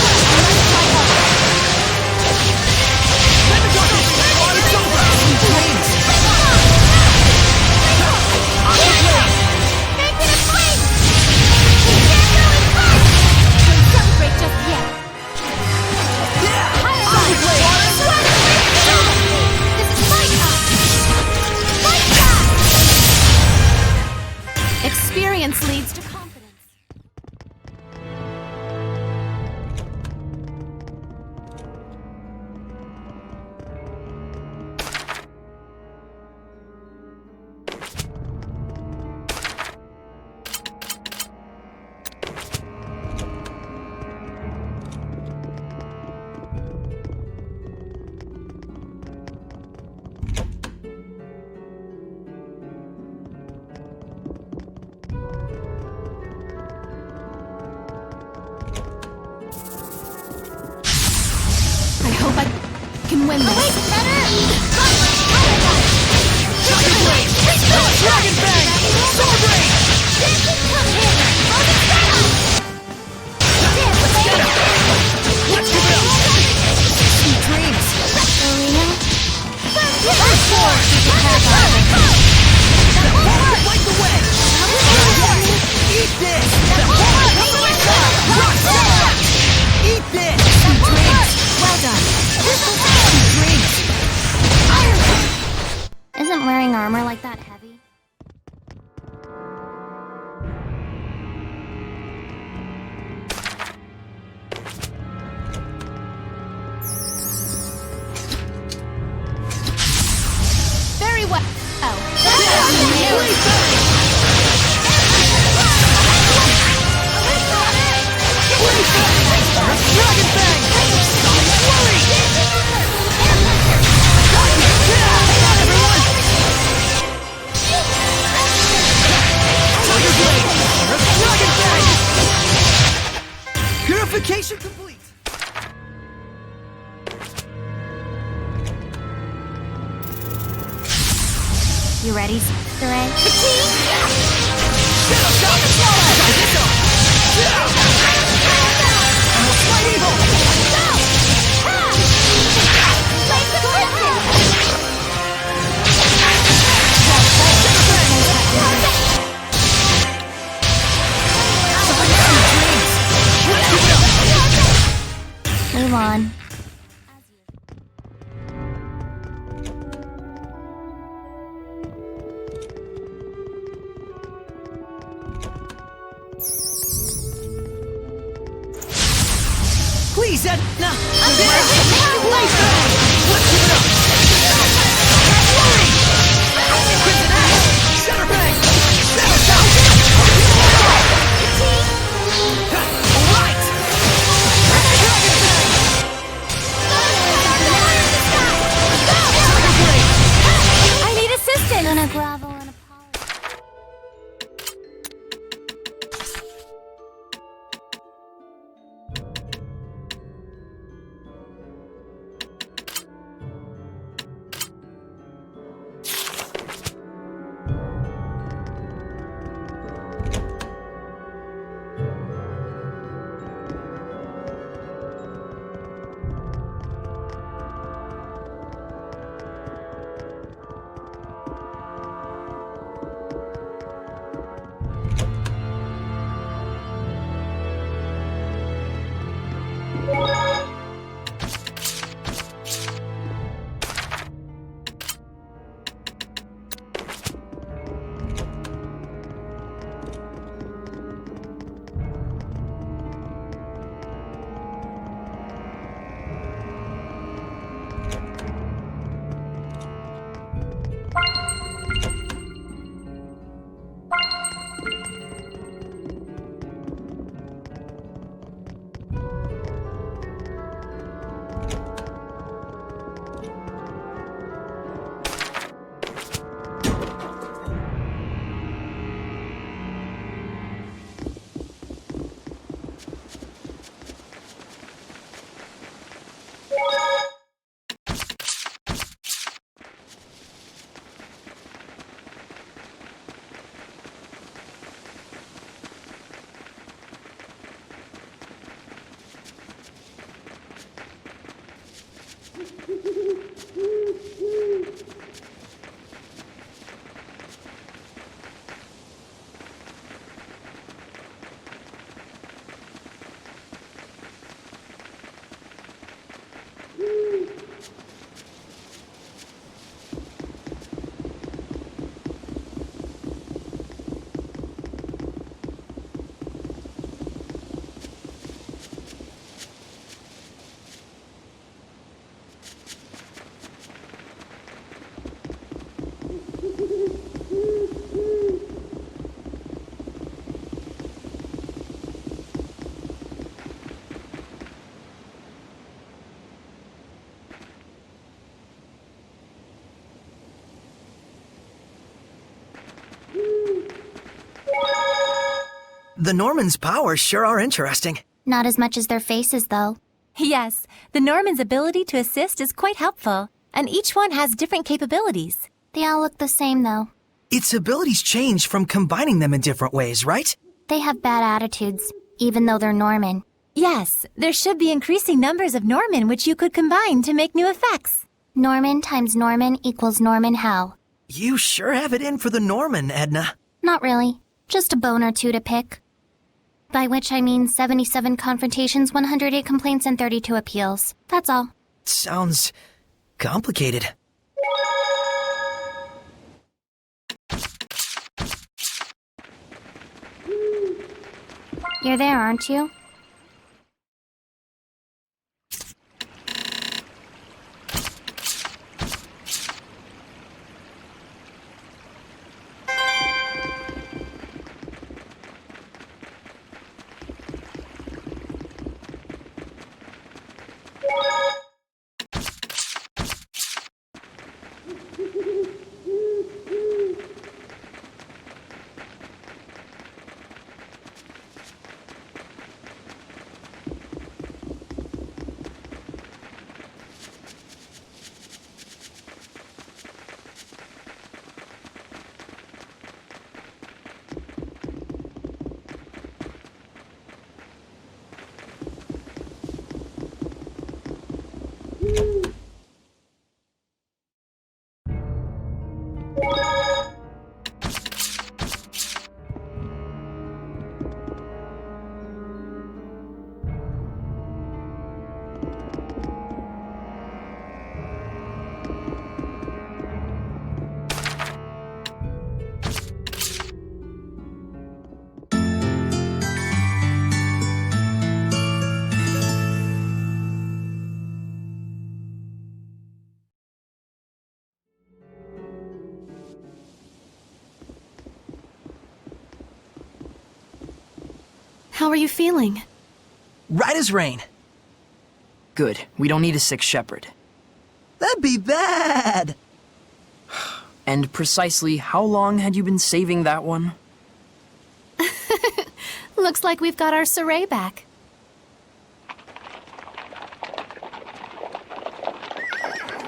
Let the darkness! It's over! Sweet dreams! Aqua Blade! Make it a flame! We can't go in front! Don't celebrate just yet. Yeah! Aqua Blade! This is my time! Fight back! Experience leads to confidence. I hope I can win this. Tiger Blade! Dragon Bang! Sword Rain! Let's get him! Let's give it up! Sweet dreams! Earthborn! Light the way! Eat this! Rock Satellite! Eat this! Sweet dreams! Well done. Sweet dreams! isn't wearing armor like that heavy? Modification complete! You ready, Sarai? Move on. Please, Edna! I need assistance! Gonna grovel and apologize. The Normans' powers sure are interesting. Not as much as their faces, though. Yes, the Norman's ability to assist is quite helpful, and each one has different capabilities. They all look the same, though. Its abilities change from combining them in different ways, right? They have bad attitudes, even though they're Norman. Yes, there should be increasing numbers of Norman which you could combine to make new effects. Norman times Norman equals Norman how? You sure have it in for the Norman, Edna. Not really. Just a bone or two to pick. By which I mean 77 confrontations, 108 complaints, and 32 appeals. That's all. Sounds complicated. You're there, aren't you? How are you feeling? Right as rain. Good. We don't need a sick shepherd. That'd be bad! And precisely how long had you been saving that one? Looks like we've got our Saray back.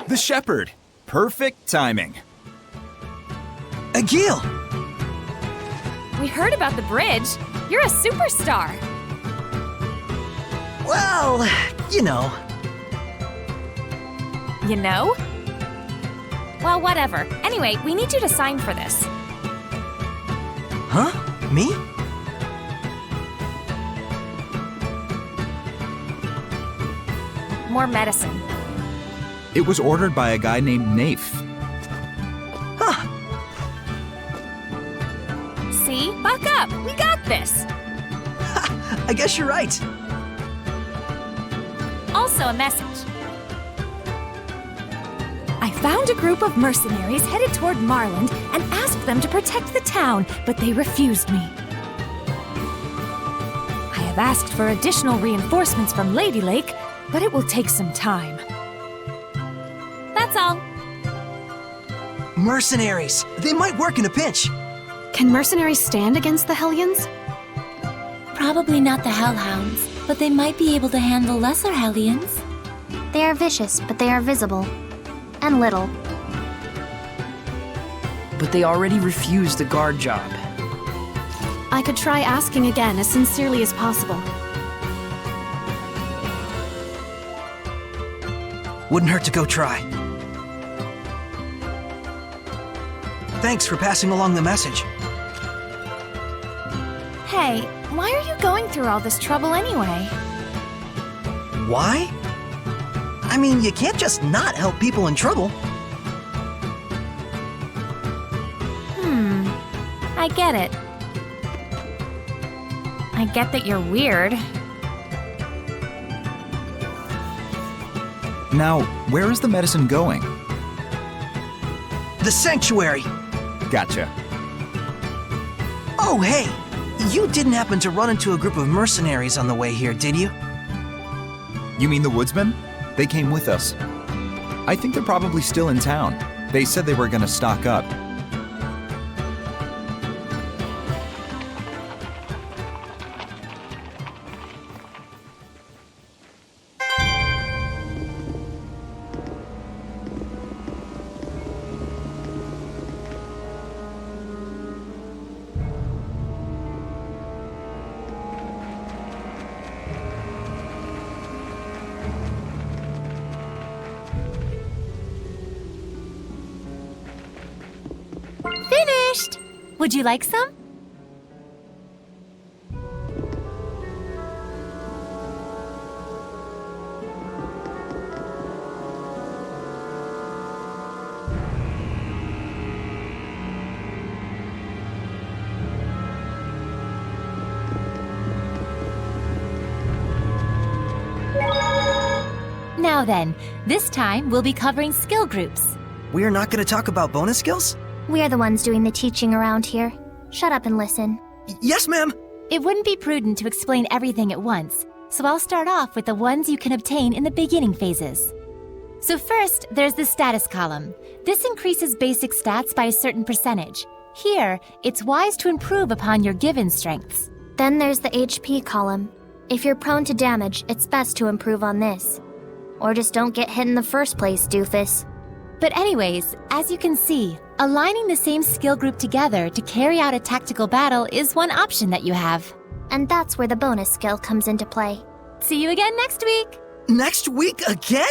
The shepherd. Perfect timing. Agil! We heard about the bridge. You're a superstar. Well, you know. You know? Well, whatever. Anyway, we need you to sign for this. Huh? Me? More medicine. It was ordered by a guy named Nafe. Huh. See? Buck up! We got this! I guess you're right. Also a message. I found a group of mercenaries headed toward Marland and asked them to protect the town, but they refused me. I have asked for additional reinforcements from Lady Lake, but it will take some time. That's all. Mercenaries. They might work in a pinch. Can mercenaries stand against the Hellions? Probably not the Hellhounds, but they might be able to handle lesser Hellions. They are vicious, but they are visible. And little. But they already refused the guard job. I could try asking again as sincerely as possible. Wouldn't hurt to go try. Thanks for passing along the message. Hey, why are you going through all this trouble anyway? Why? I mean, you can't just not help people in trouble. I get it. I get that you're weird. Now, where is the medicine going? The sanctuary! Gotcha. Oh, hey! You didn't happen to run into a group of mercenaries on the way here, did you? You mean the woodsmen? They came with us. I think they're probably still in town. They said they were gonna stock up. Finished! Would you like some? Now then, this time we'll be covering skill groups. We're not going to talk about bonus skills? We're the ones doing the teaching around here. Shut up and listen. Yes, ma'am! It wouldn't be prudent to explain everything at once, so I'll start off with the ones you can obtain in the beginning phases. So first, there's the status column. This increases basic stats by a certain percentage. Here, it's wise to improve upon your given strengths. Then there's the HP column. If you're prone to damage, it's best to improve on this. Or just don't get hit in the first place, doofus. But anyways, as you can see, aligning the same skill group together to carry out a tactical battle is one option that you have. And that's where the bonus skill comes into play. See you again next week! Next week again?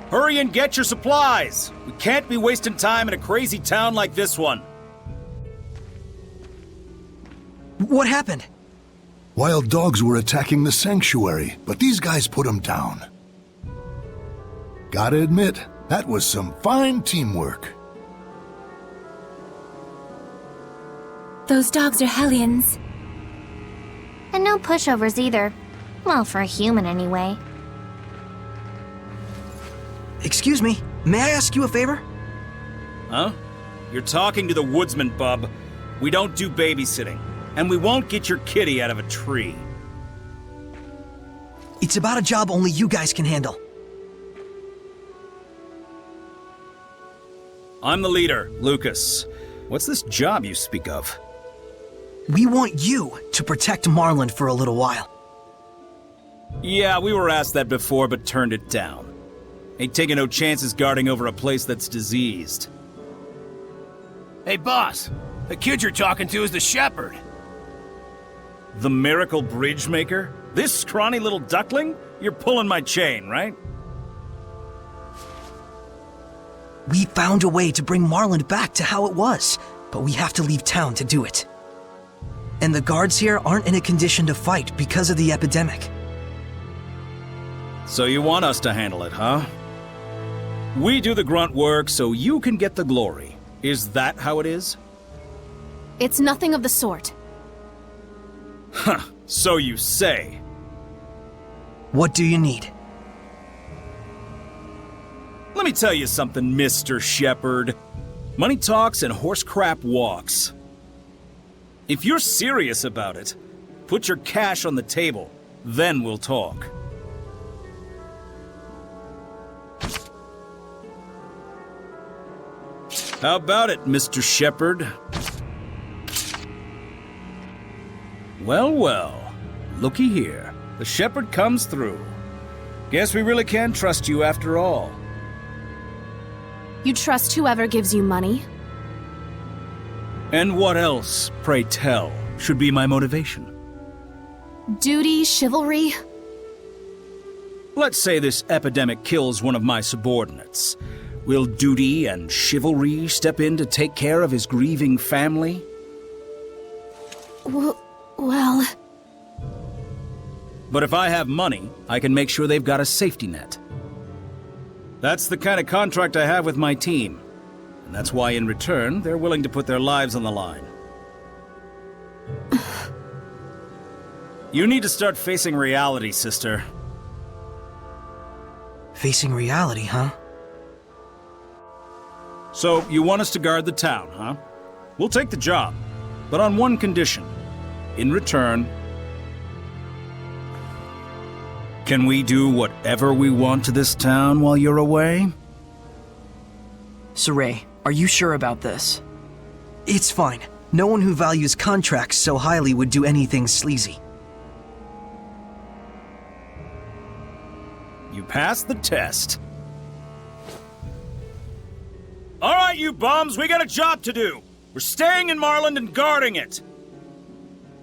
Hurry and get your supplies! We can't be wasting time in a crazy town like this one. What happened? Wild dogs were attacking the sanctuary, but these guys put them down. Gotta admit, That was some fine teamwork. Those dogs are hellions. And no pushovers either. Well, for a human anyway. Excuse me, may I ask you a favor? Huh? You're talking to the woodsman, bub. We don't do babysitting, and we won't get your kitty out of a tree. It's about a job only you guys can handle. I'm the leader, Lucas. What's this job you speak of? We want you to protect Marland for a little while. Yeah, we were asked that before, but turned it down. Ain't taking no chances guarding over a place that's diseased. Hey, boss. The kid you're talking to is the shepherd. The miracle bridge maker? This scrawny little duckling? You're pulling my chain, right? We found a way to bring Marland back to how it was, but we have to leave town to do it. And the guards here aren't in a condition to fight because of the epidemic. So you want us to handle it, huh? We do the grunt work so you can get the glory. Is that how it is? It's nothing of the sort. Huh, so you say. What do you need? Let me tell you something, Mr. Shepherd. Money talks and horse crap walks. If you're serious about it, put your cash on the table, then we'll talk. How about it, Mr. Shepherd? Well, well. Looky here. The shepherd comes through. Guess we really can trust you after all. You trust whoever gives you money? And what else, pray tell, should be my motivation? Duty, chivalry? Let's say this epidemic kills one of my subordinates. Will duty and chivalry step in to take care of his grieving family? Well... But if I have money, I can make sure they've got a safety net. That's the kind of contract I have with my team. And that's why, in return, they're willing to put their lives on the line. You need to start facing reality, sister. Facing reality, huh? So, you want us to guard the town, huh? We'll take the job, but on one condition. In return, can we do whatever we want to this town while you're away? Saray, are you sure about this? It's fine. No one who values contracts so highly would do anything sleazy. You passed the test. All right, you bums, we got a job to do. We're staying in Marland and guarding it.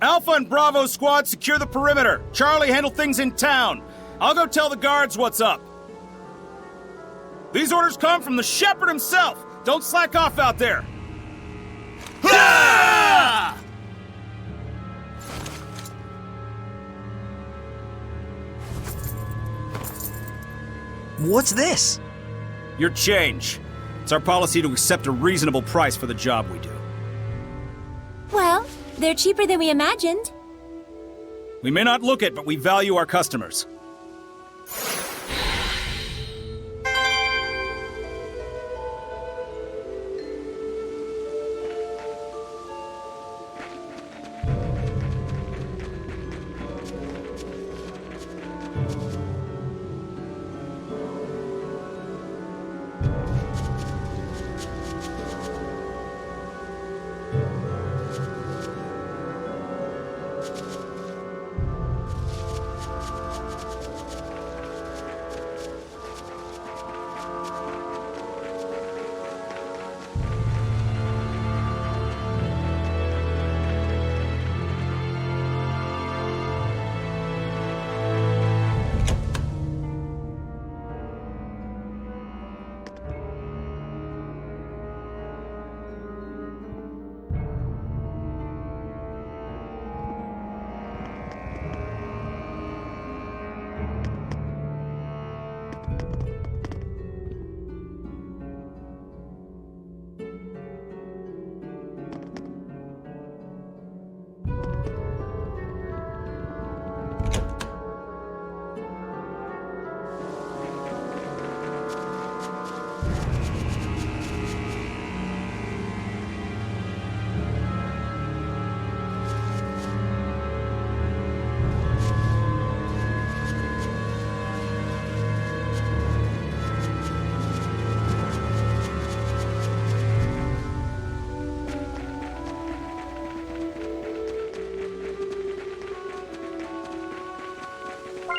Alpha and Bravo squad secure the perimeter. Charlie handle things in town. I'll go tell the guards what's up. These orders come from the shepherd himself. Don't slack off out there. Ah! What's this? Your change. It's our policy to accept a reasonable price for the job we do. Well, they're cheaper than we imagined. We may not look it, but we value our customers.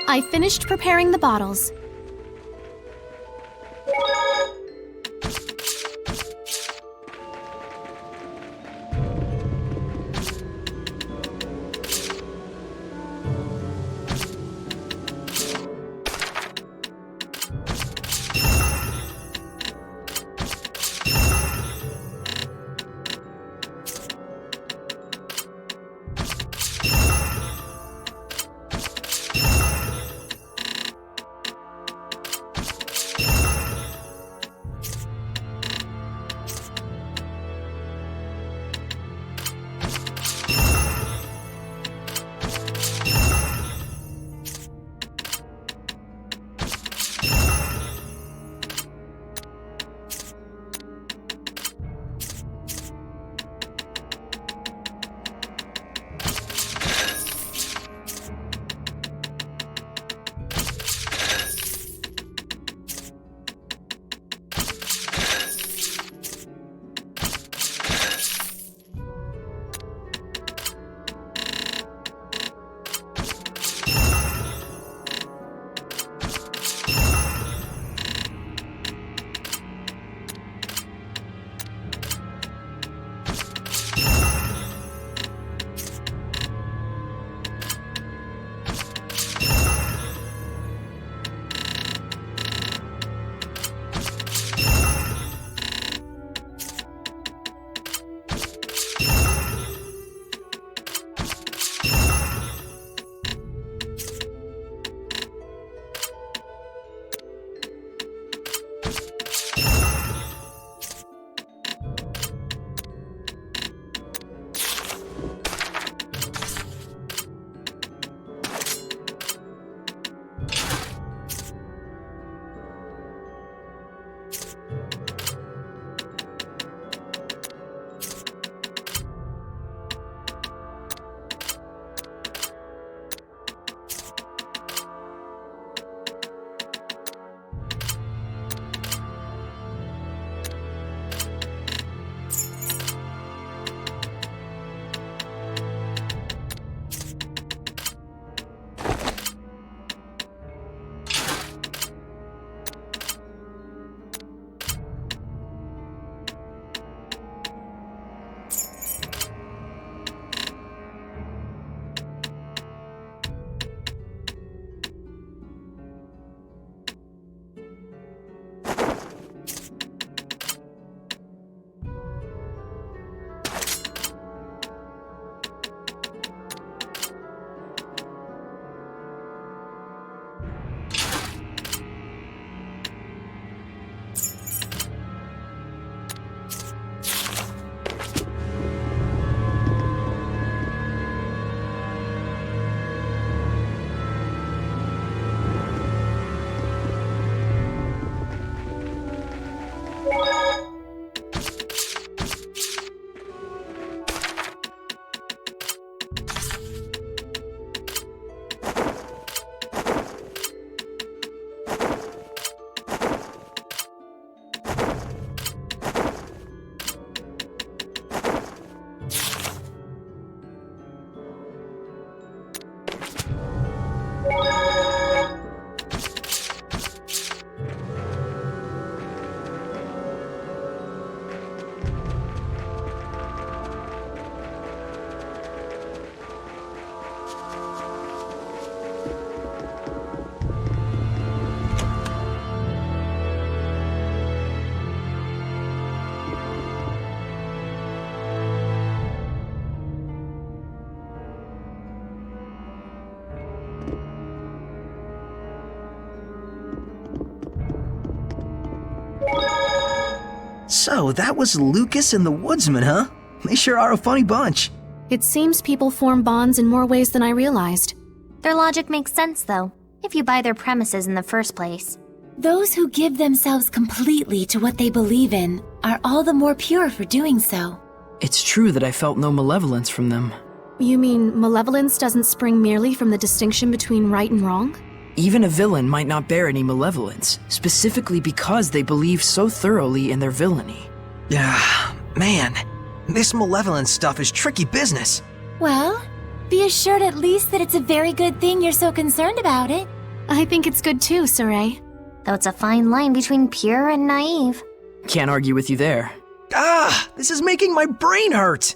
I finished preparing the bottles. So, that was Lucas and the Woodsman, huh? They sure are a funny bunch. It seems people form bonds in more ways than I realized. Their logic makes sense, though, if you buy their premises in the first place. Those who give themselves completely to what they believe in are all the more pure for doing so. It's true that I felt no malevolence from them. You mean malevolence doesn't spring merely from the distinction between right and wrong? Even a villain might not bear any malevolence, specifically because they believe so thoroughly in their villainy. Yeah, man, this malevolence stuff is tricky business. Well, be assured at least that it's a very good thing you're so concerned about it. I think it's good too, Saray. Though it's a fine line between pure and naive. Can't argue with you there. Ah, this is making my brain hurt.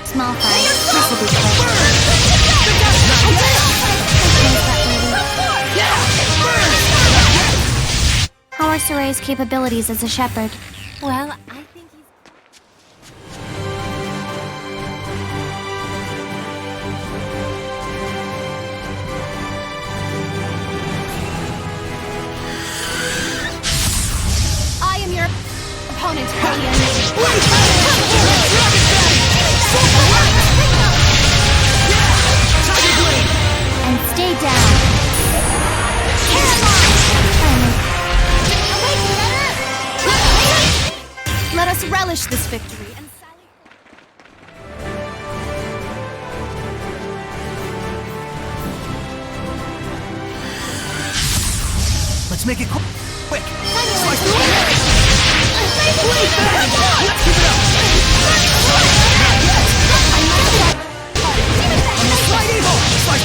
Small fry. This will be quick. How are Saray's capabilities as a shepherd? Well, I think he's... I am your opponent, Guardian. And stay down. Let us relish this victory and Let's make it quick. Slice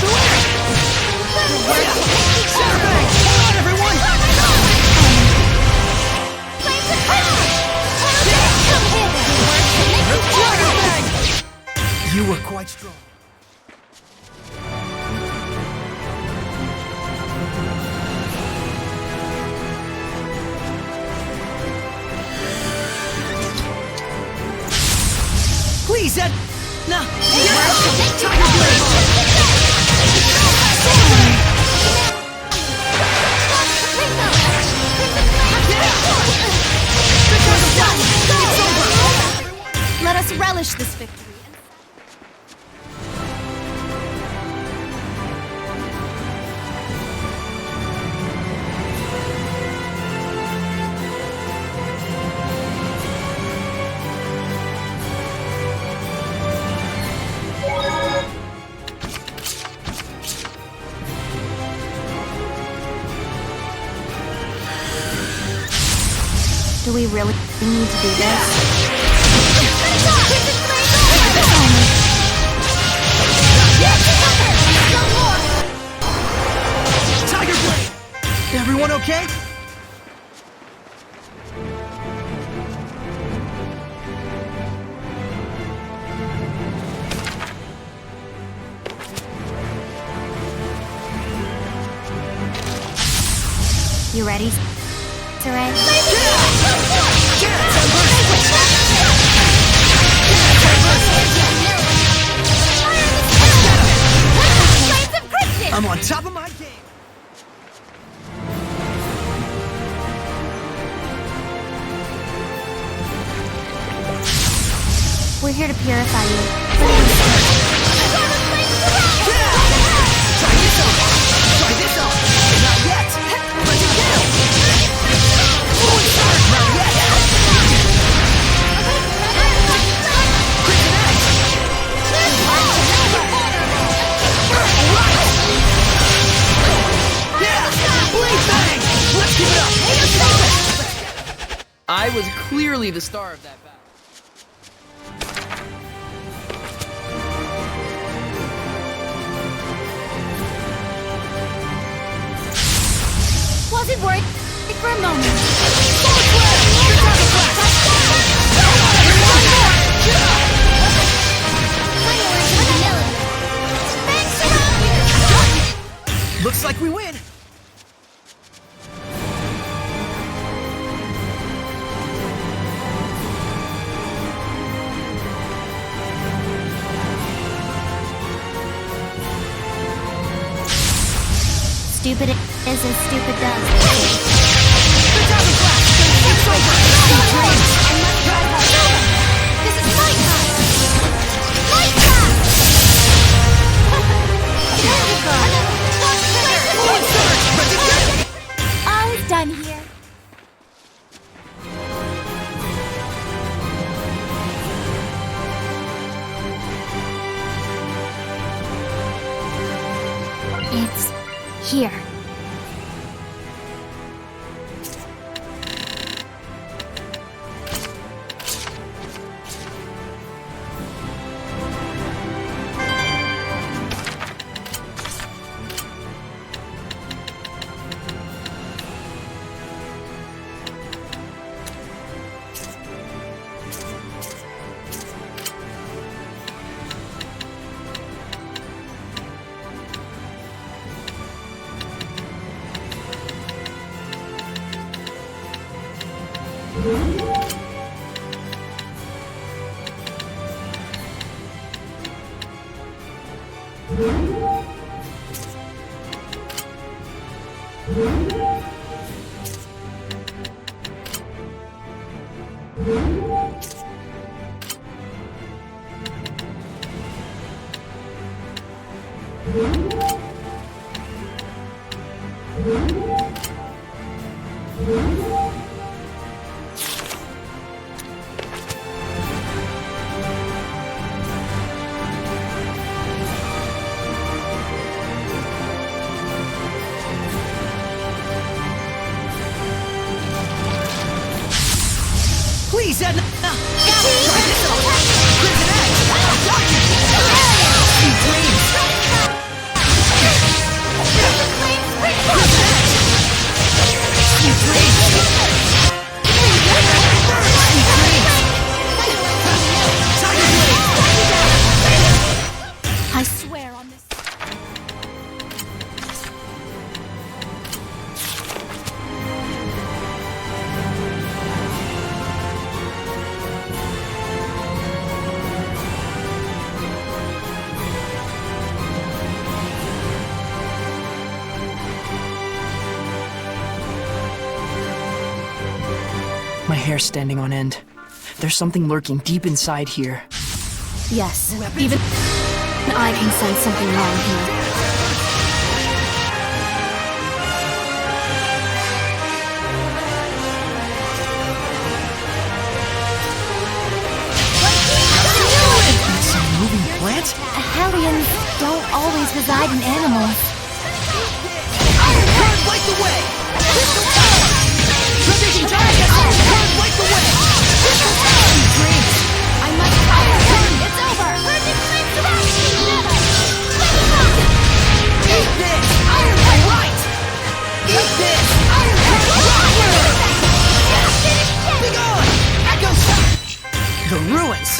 through You were quite strong. Please, Ed. No. let us relish this victory. Do we really need to do this? Tiger Blade! Everyone okay? You ready, Saray? I'm on top of my game. We're here to purify you. Try this on! Not yet! Let's go! Not yet! Let's keep it up! I was clearly the star of that battle. Wasn't worried for a moment. Looks like we win! stupid is as stupid does. This is my time! My time! All done here. It's here. Please, Edna! I swear on this. My hair's standing on end. There's something lurking deep inside here. Yes, even I can sense something wrong here. Some moving plant? Hellions don't always reside in animals. Iron Bird, light the way! Crystal Tower! Provision Giant! Iron Bird, light the way! Crystal Tower! Dreams! I must Iron Bird! It's over! Eat this! Iron Bird, right! Eat this! Iron Bird, right! Be gone! Echo Surge! The ruins!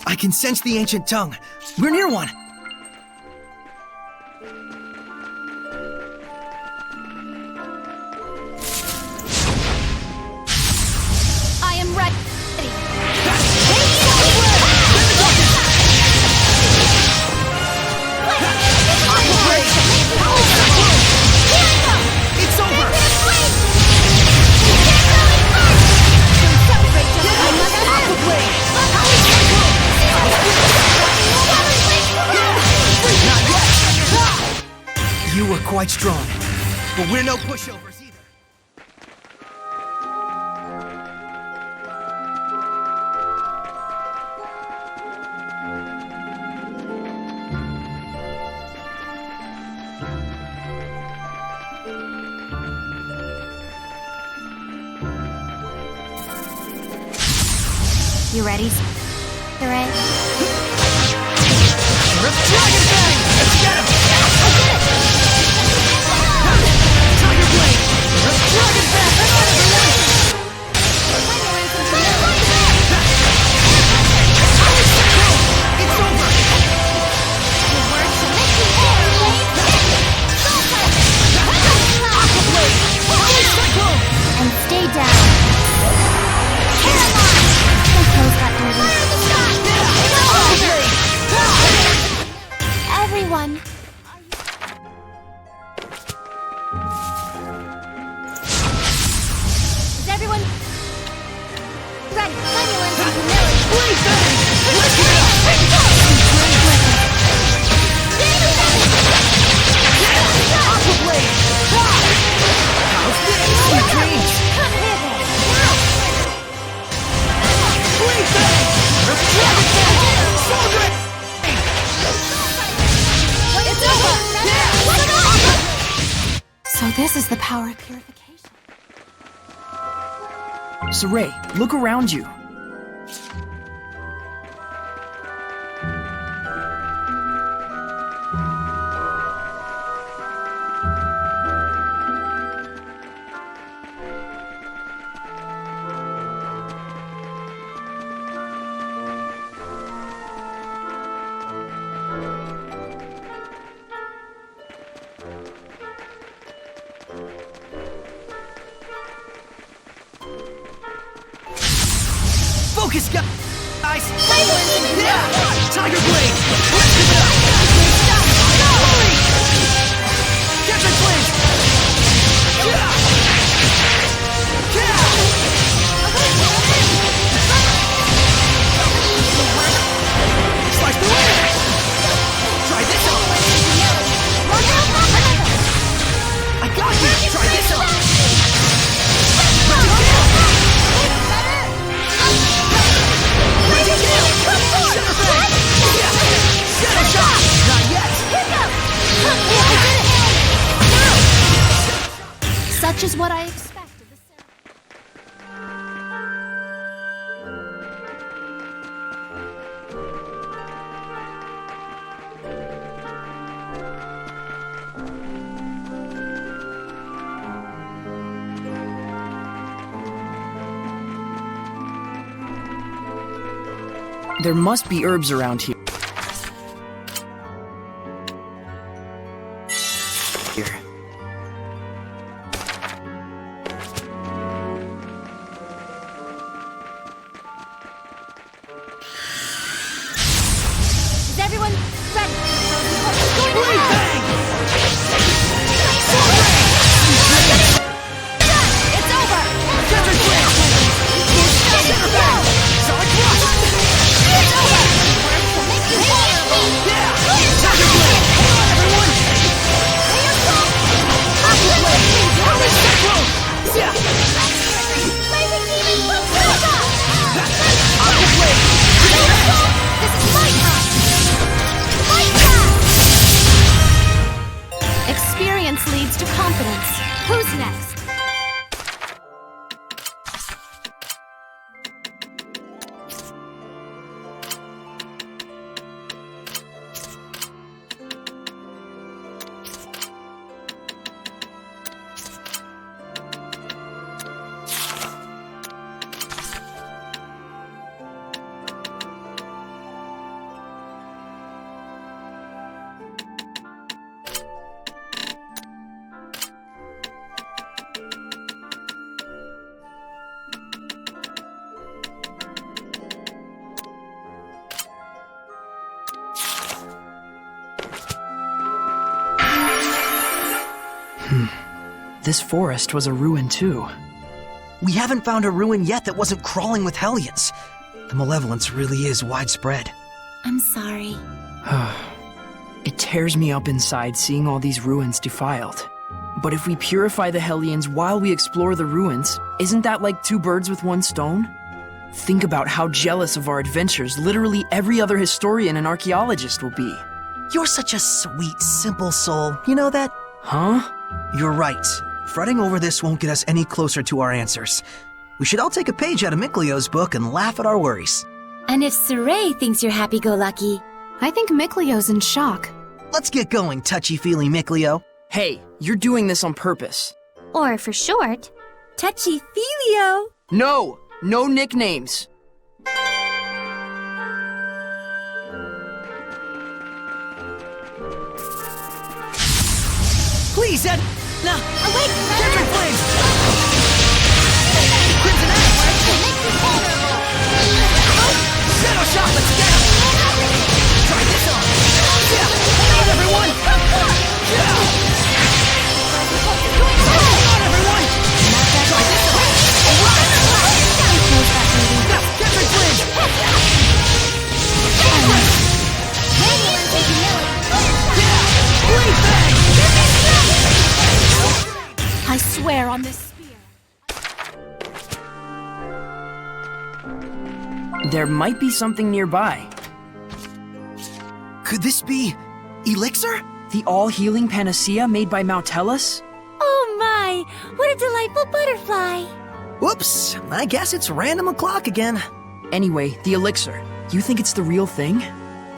I can sense the ancient tongue. We're near one. I am ready. It's over! You were quite strong, but we're no pushovers either. You ready, Sakurai? Dragon Bang! Let's get him! I did it! Tiger Blade! Dragon Bang! It's over! Aqua Blade! Cyclone! And stay down. Those clothes got dirty. This is the power of purification. Saray, look around you. Focus, guys! Yeah! Tiger Blade! Let's give it up! Hurry! Captain Blade! Yeah! Yeah! Slice the way! Try this on! I got you! Try this on! Such is what I expected. There must be herbs around here. Is everyone ready? It's over! Experience leads to confidence. Who's next? This forest was a ruin too. We haven't found a ruin yet that wasn't crawling with Hellions. The malevolence really is widespread. I'm sorry. It tears me up inside seeing all these ruins defiled. But if we purify the Hellions while we explore the ruins, isn't that like two birds with one stone? Think about how jealous of our adventures literally every other historian and archaeologist will be. You're such a sweet, simple soul. You know that? Huh? You're right. Fretting over this won't get us any closer to our answers. We should all take a page out of Miklio's book and laugh at our worries. And if Saray thinks you're happy-go-lucky, I think Miklio's in shock. Let's get going, touchy-feely Miklio. Hey, you're doing this on purpose. Or for short, touchy-feelio. No! No nicknames! Please, Ed! No! Awake! Captain Flames! Crimson Axe! Shadow Shot, let's get him! Try this on! Yeah! Come on, everyone! Yeah! Come on, everyone! Try this on! Alright! Captain Flames! Yeah! Blade Bang! I swear on this spear. There might be something nearby. Could this be elixir? The all-healing panacea made by Mount Tellus? Oh what a delightful butterfly! Whoops, I guess it's random o'clock again. Anyway, the elixir. You think it's the real thing?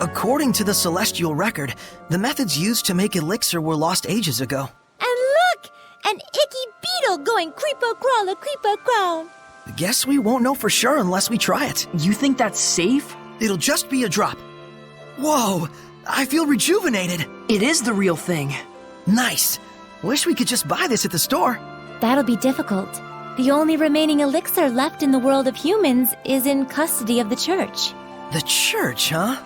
According to the Celestial Record, the methods used to make elixir were lost ages ago. And look! An icky beetle going creepo-crawler, creepo-crawl. Guess we won't know for sure unless we try it. You think that's safe? It'll just be a drop. Whoa, I feel rejuvenated. It is the real thing. Nice. Wish we could just buy this at the store. That'll be difficult. The only remaining elixir left in the world of humans is in custody of the church. The church, huh?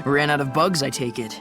Ran out of bugs, I take it.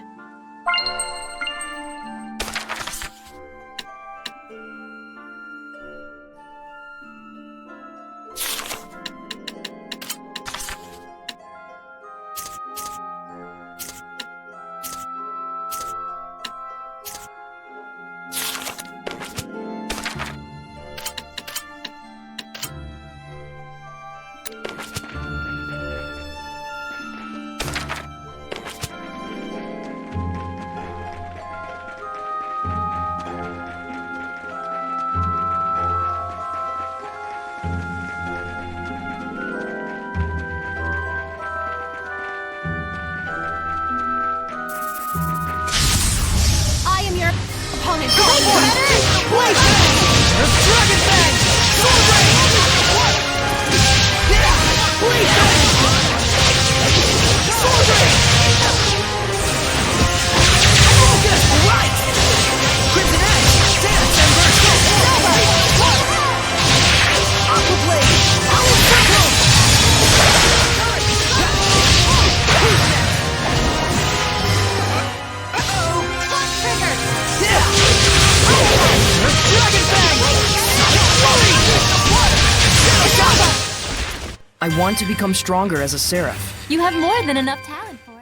I want to become stronger as a seraph. You have more than enough talent for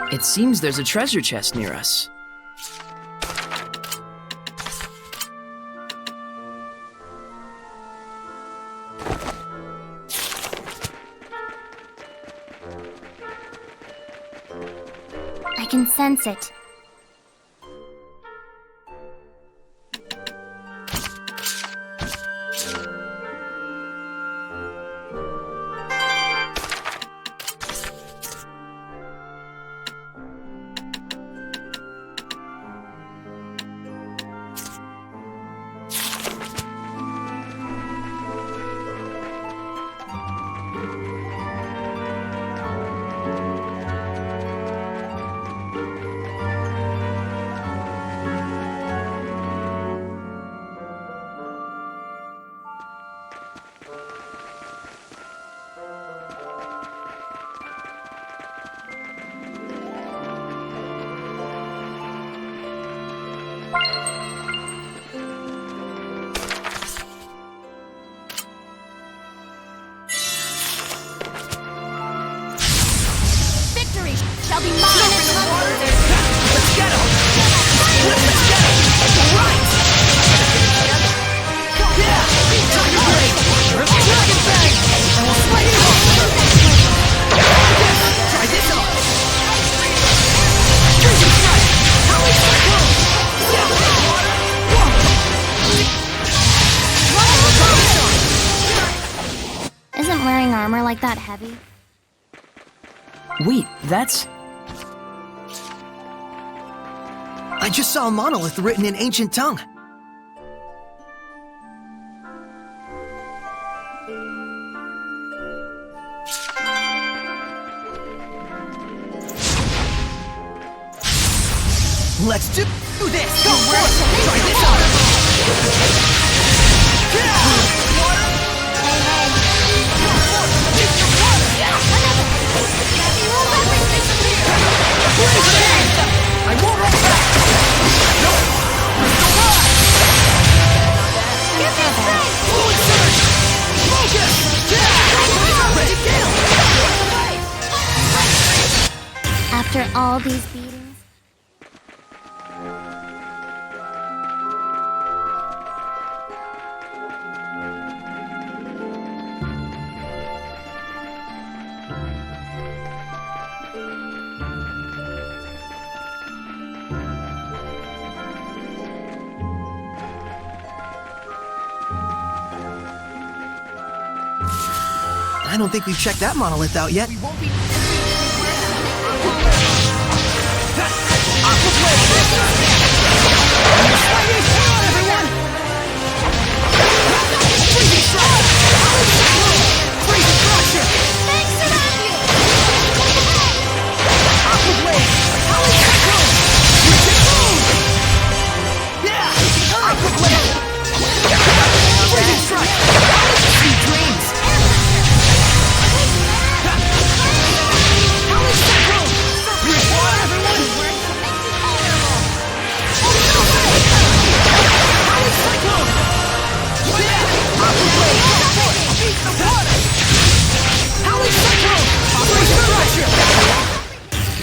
it. It seems there's a treasure chest near us. I can sense it. Shall be mine in the water. Let's get him! Let's get him! Right! Yeah! Time to break! Dragon Bang! And we'll slay it off! Try this out! Fusion Strike! Howling Cyclone! Isn't wearing armor like that heavy? Wait, that's... I just saw a monolith written in ancient tongue. Let's do this! Go for it! Try this out! I won't roll back! No! Crystal Rod! Give me strength! Fluid Surge! Focus! Ready, Gale! After all these beatings, I don't think we've checked that monolith out yet.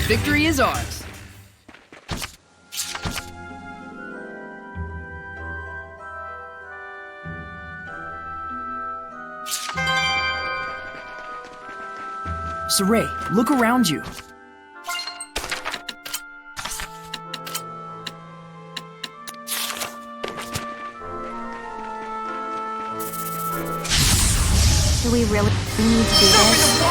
Victory is ours. Saray, look around you. Do we really need to do this?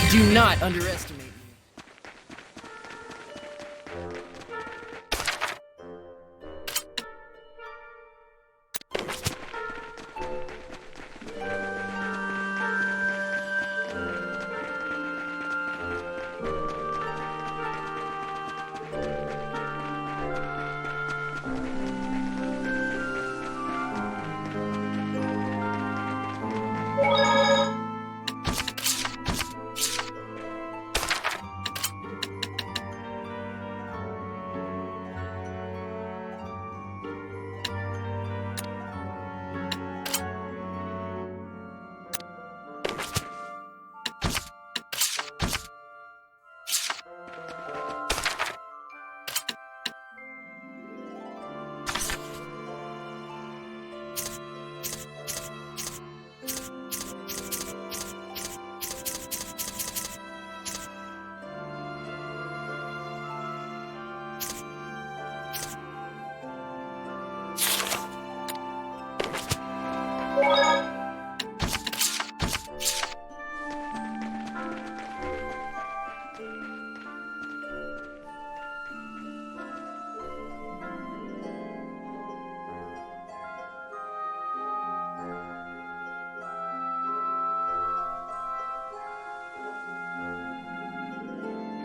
Do not underestimate me.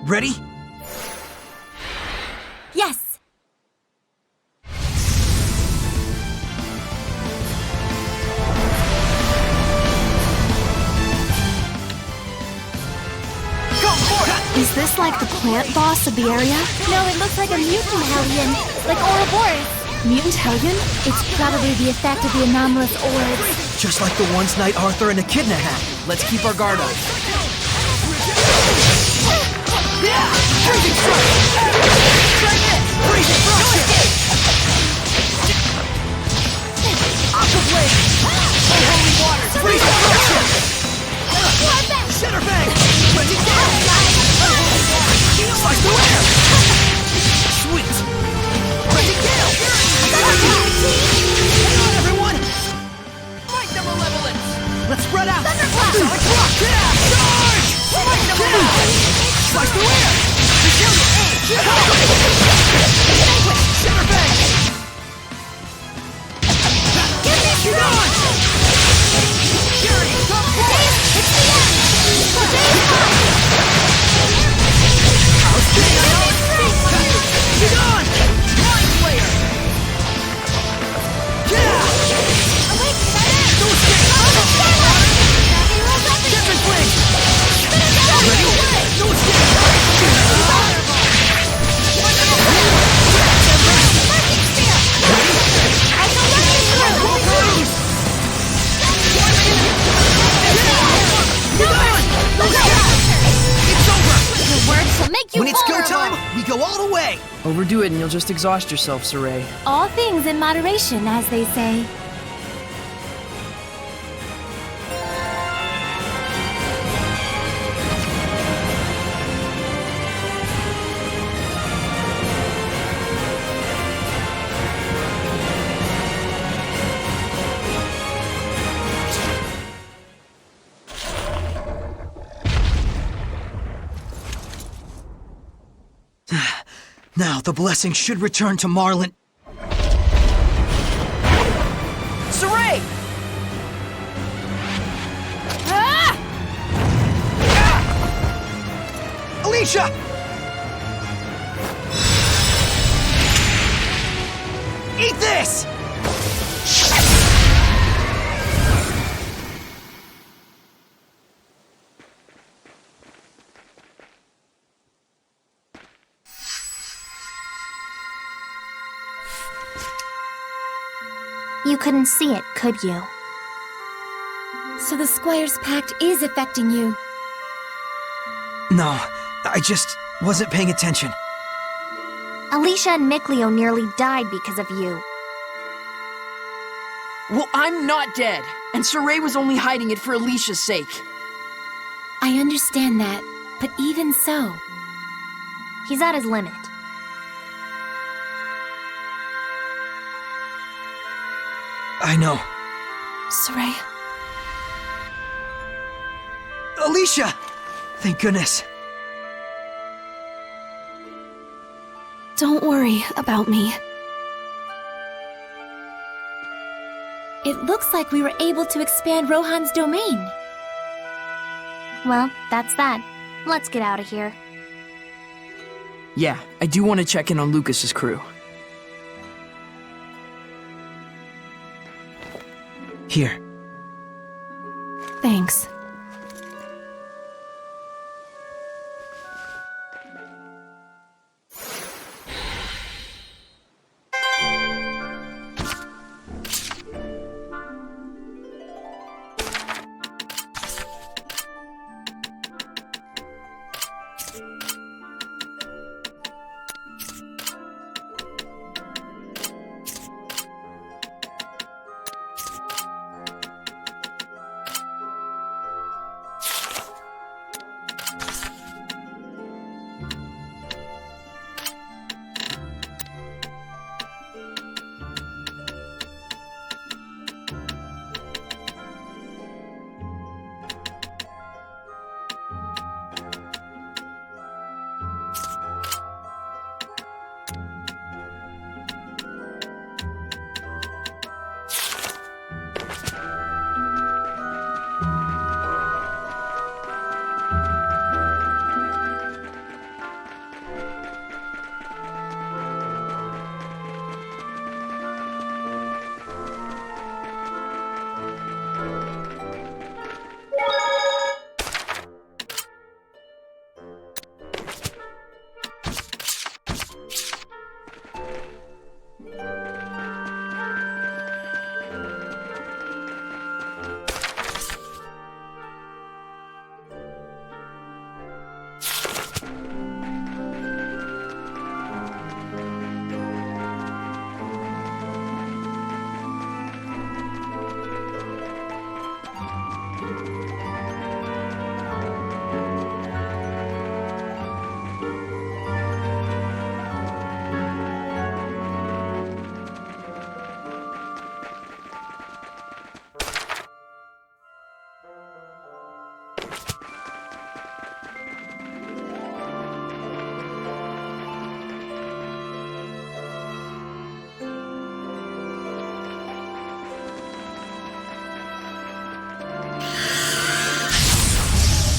Ready? Yes! Is this like the plant boss of the area? No, it looks like a mutant hellion, like Ouroboros. Mutant hellion? It's probably the effect of the anomalous orbs. Just like the ones Knight Arthur and Echidna had. Let's keep our guard up. Freezing strike! Freezing fracture! Aqua blade! Unholy waters! Freezing fracture! Shatter bang! Ready down! Unholy waters! Slice the air! Sweet! Ready gale! Hang on, everyone! Fight the malevolence! Let's spread out! Thunderclap! Sonic rock! Charge! Fight the malevolence! Slice the air! go all the way! Overdo it and you'll just exhaust yourself, Saray. All things in moderation, as they say. Now the blessing should return to Marlin. Saray! Alicia! Eat this! You couldn't see it, could you? So the Squire's pact is affecting you. No, I just wasn't paying attention. Alicia and Mikleo nearly died because of you. Well, I'm not dead, and Saray was only hiding it for Alicia's sake. I understand that, but even so... He's at his limit. I know. Saray... Alicia! Thank goodness. Don't worry about me. It looks like we were able to expand Rohan's domain. Well, that's that. Let's get out of here. Yeah, I do want to check in on Lucas's crew. Here. Thanks.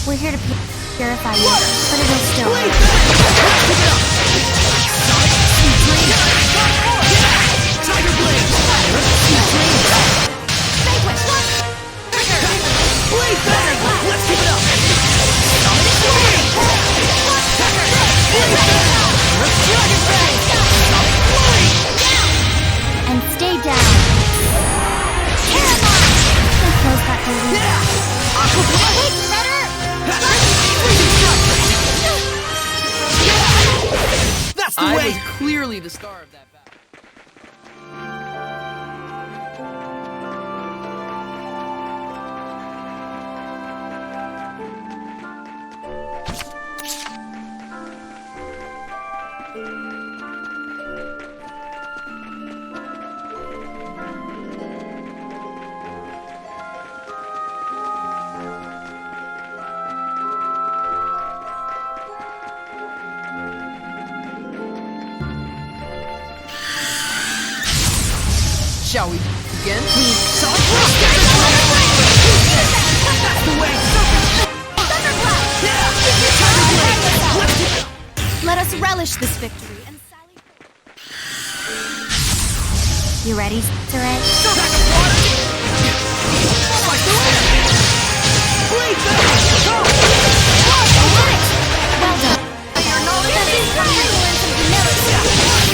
We're here to purify you, but it'll still hurt. Tiger Blade! Blade Bang! Let's keep it up! And stay down. Let's close that door. I was clearly the star of that battle. Shall we begin? Let us relish this victory and sally. You ready, Sarai? Well done.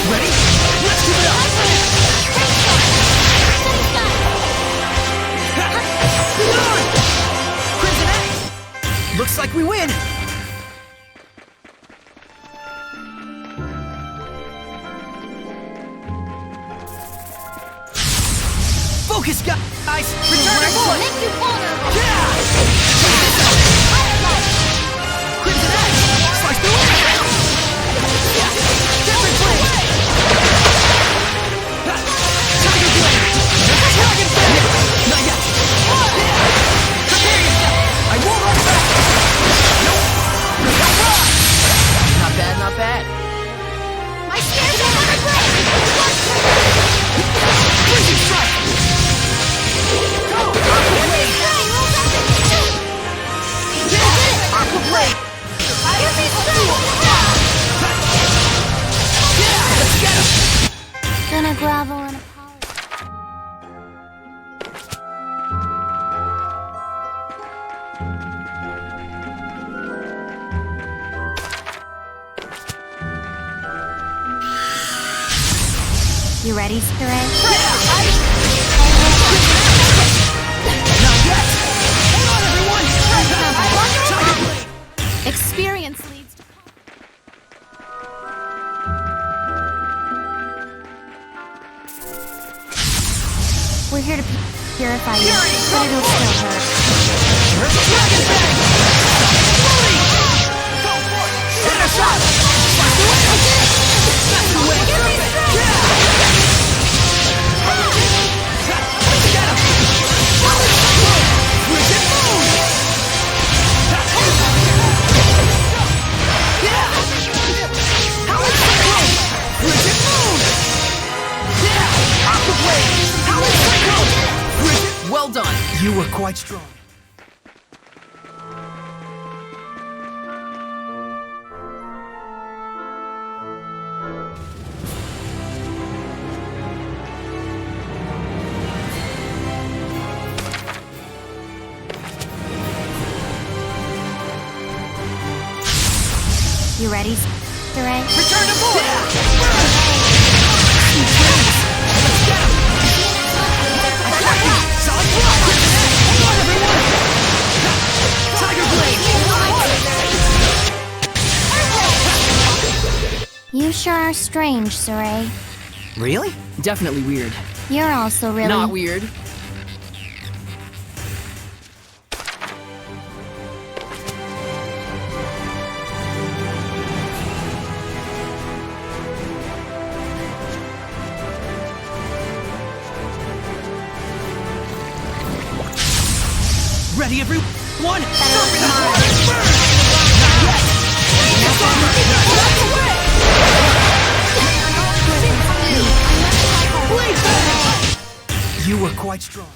Ready? Let's give it up! Looks like we win! Focus, guys! Return to point! Make you vulnerable! Yeah! Crimson Edge! Slice through it! Yeah! Different blade! Tiger Blade! Dragon Blade! Not yet! Yeah! Prepare yourself! I won't hold back! Nope! Not bad, not bad. My spear's over the blade! Freezing strike! Go! Aqua Blade! Aqua Blade! Yeah! Let's get him! Gonna grovel and apologize. You ready, Sarai? Not yet! Hold on, everyone! Tiger Blade! Experience leads to We're here to purify you, but it'll still hurt. Dragon Bang! Floating! Go for it! Center shot! Slice the way! That's the way! Yeah! Let's get him! Wicked move! Yeah! Howling Cyclone! Wicked move! Yeah! Aqua Blade! Howling Cyclone! Wicked... Well done. You were quite strong. You ready, Sarai? Return to board! Let's get him! Attack me! Solid block! Hold on, everyone! Tiger Blade! You sure are strange, Sarai. Really? Definitely weird. You're also really... Not weird. Ready, everyone? Serpent Burn! Blade Bang! You were quite strong.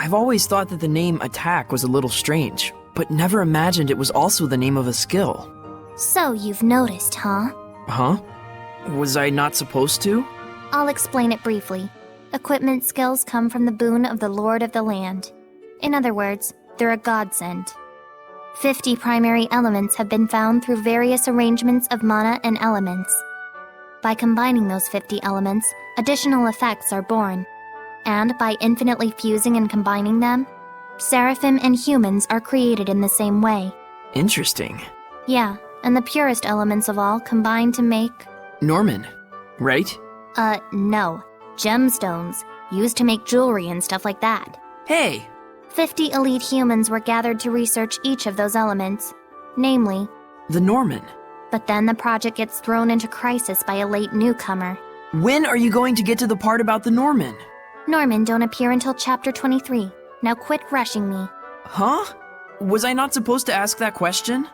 I've always thought that the name Attack was a little strange, but never imagined it was also the name of a skill. So you've noticed, huh? Huh? Was I not supposed to? I'll explain it briefly. Equipment skills come from the boon of the Lord of the Land. In other words, they're a godsend. 50 primary elements have been found through various arrangements of mana and elements. By combining those 50 elements, additional effects are born. And by infinitely fusing and combining them, seraphim and humans are created in the same way. Interesting. Yeah, and the purest elements of all combine to make... Norman, right? No. Gemstones, used to make jewelry and stuff like that. Hey! 50 elite humans were gathered to research each of those elements, namely... The Norman. But then the project gets thrown into crisis by a late newcomer. When are you going to get to the part about the Norman? Norman don't appear until chapter 23. Now quit rushing me. Huh? Was I not supposed to ask that question?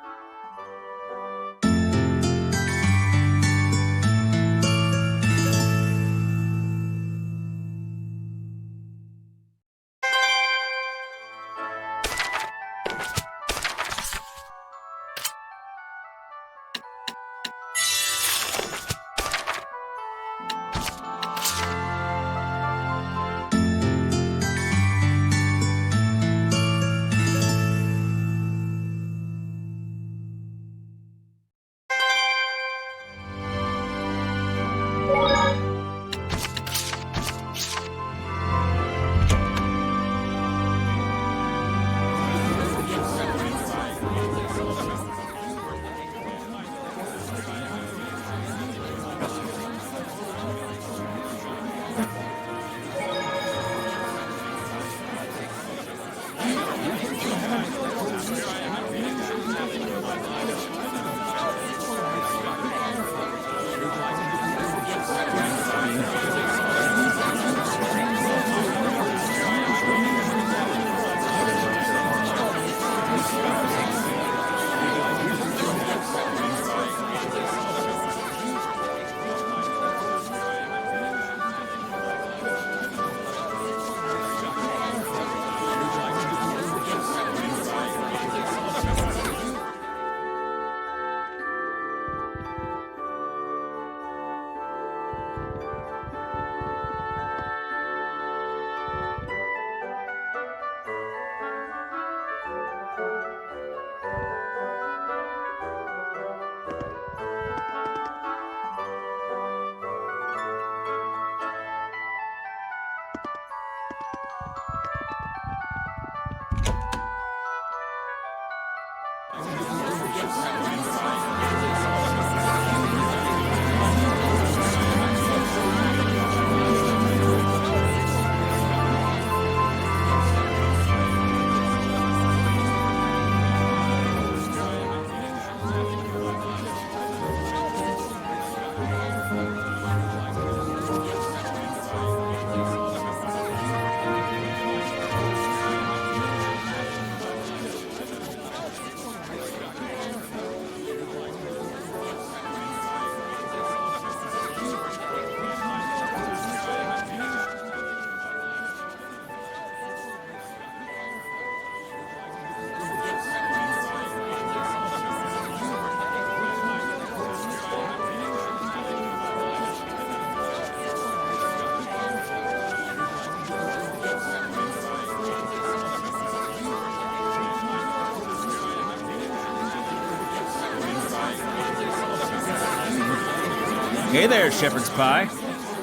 Hey there, Shepherd's Pie.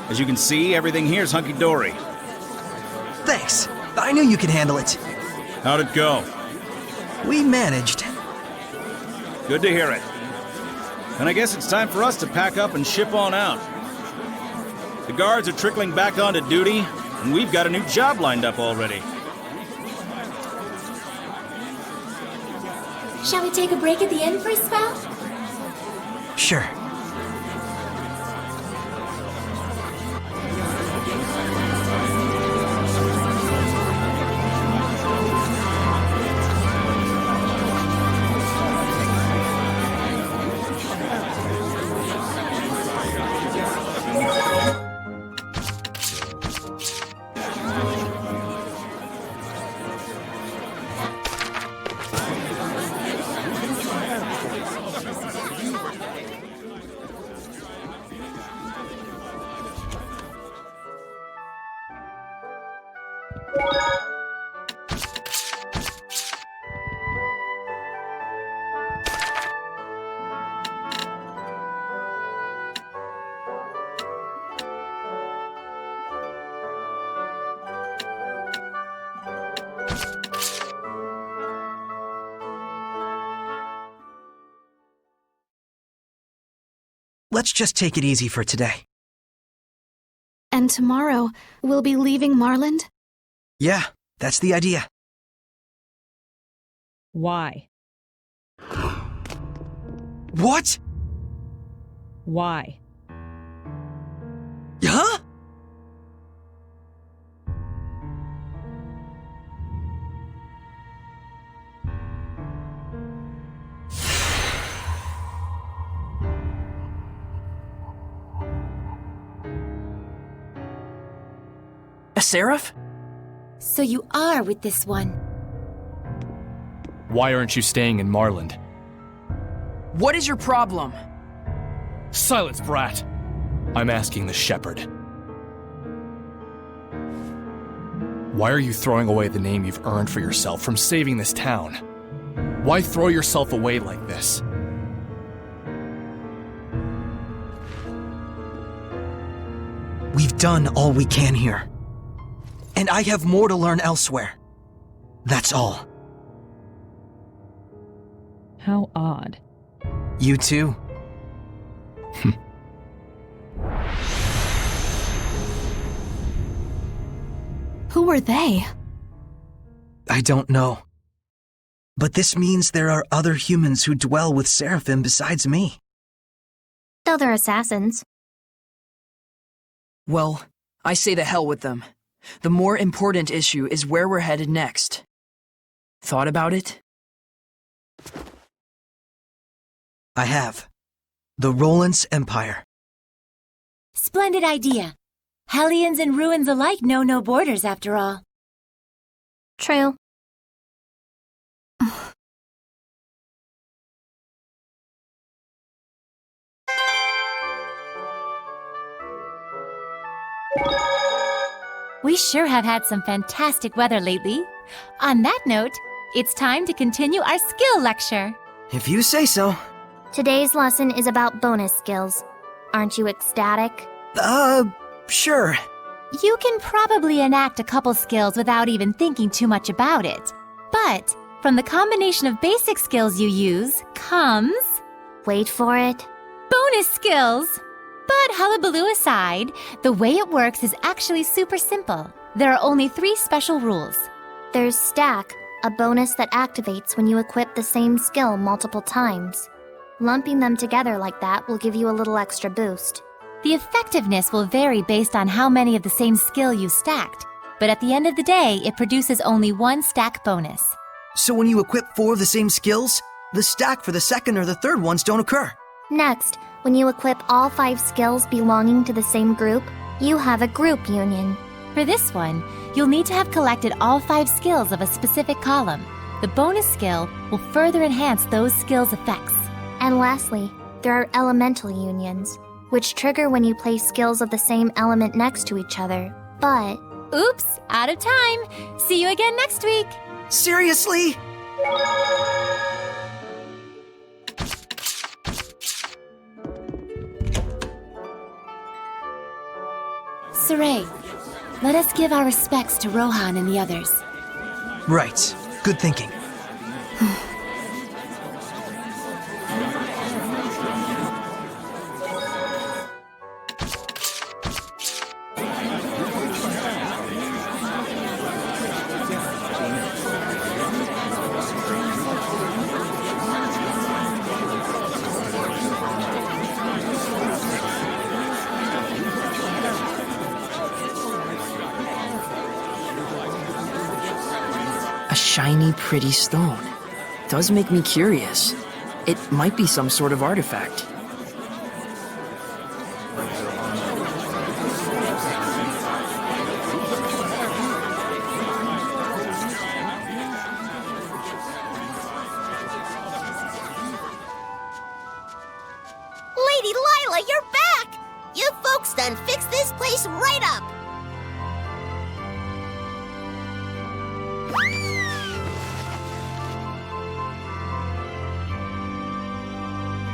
As you can see, everything here's hunky-dory. Thanks. I knew you could handle it. How'd it go? We managed. Good to hear it. And I guess it's time for us to pack up and ship on out. The guards are trickling back onto duty, and we've got a new job lined up already. Shall we take a break at the inn for a spell? Sure. let's just take it easy for today. And tomorrow, we'll be leaving Marland? Yeah, that's the idea. Why? What? Why? Huh? A seraph? So you are with this one. Why aren't you staying in Marland? What is your problem? Silence, brat! I'm asking the shepherd. Why are you throwing away the name you've earned for yourself from saving this town? Why throw yourself away like this? We've done all we can here. And I have more to learn elsewhere. That's all. How odd. You too. Who were they? I don't know. But this means there are other humans who dwell with Seraphim besides me. Though they're assassins. Well, I say the hell with them. The more important issue is where we're headed next. Thought about it? I have. The Roland's Empire. Splendid idea. Hellions and ruins alike know no borders, after all. True. We sure have had some fantastic weather lately. On that note, it's time to continue our skill lecture. If you say so. Today's lesson is about bonus skills. Aren't you ecstatic? Sure. You can probably enact a couple skills without even thinking too much about it. But from the combination of basic skills you use comes... Wait for it. Bonus skills! But hullabaloo aside, the way it works is actually super simple. There are only 3 special rules. There's Stack, a bonus that activates when you equip the same skill multiple times. Lumping them together like that will give you a little extra boost. The effectiveness will vary based on how many of the same skill you stacked, but at the end of the day, it produces only 1 stack bonus. So when you equip 4 of the same skills, the stack for the second or the third ones don't occur. Next, when you equip all 5 skills belonging to the same group, you have a group union. For this one, you'll need to have collected all 5 skills of a specific column. The bonus skill will further enhance those skills' effects. And lastly, there are elemental unions, which trigger when you place skills of the same element next to each other. But... Oops, out of time. See you again next week. Seriously? Saray, let us give our respects to Rohan and the others. Right. Good thinking. A shiny, pretty stone. Does make me curious. It might be some sort of artifact. Lady Lila, you're back! You folks done fixed this place right up!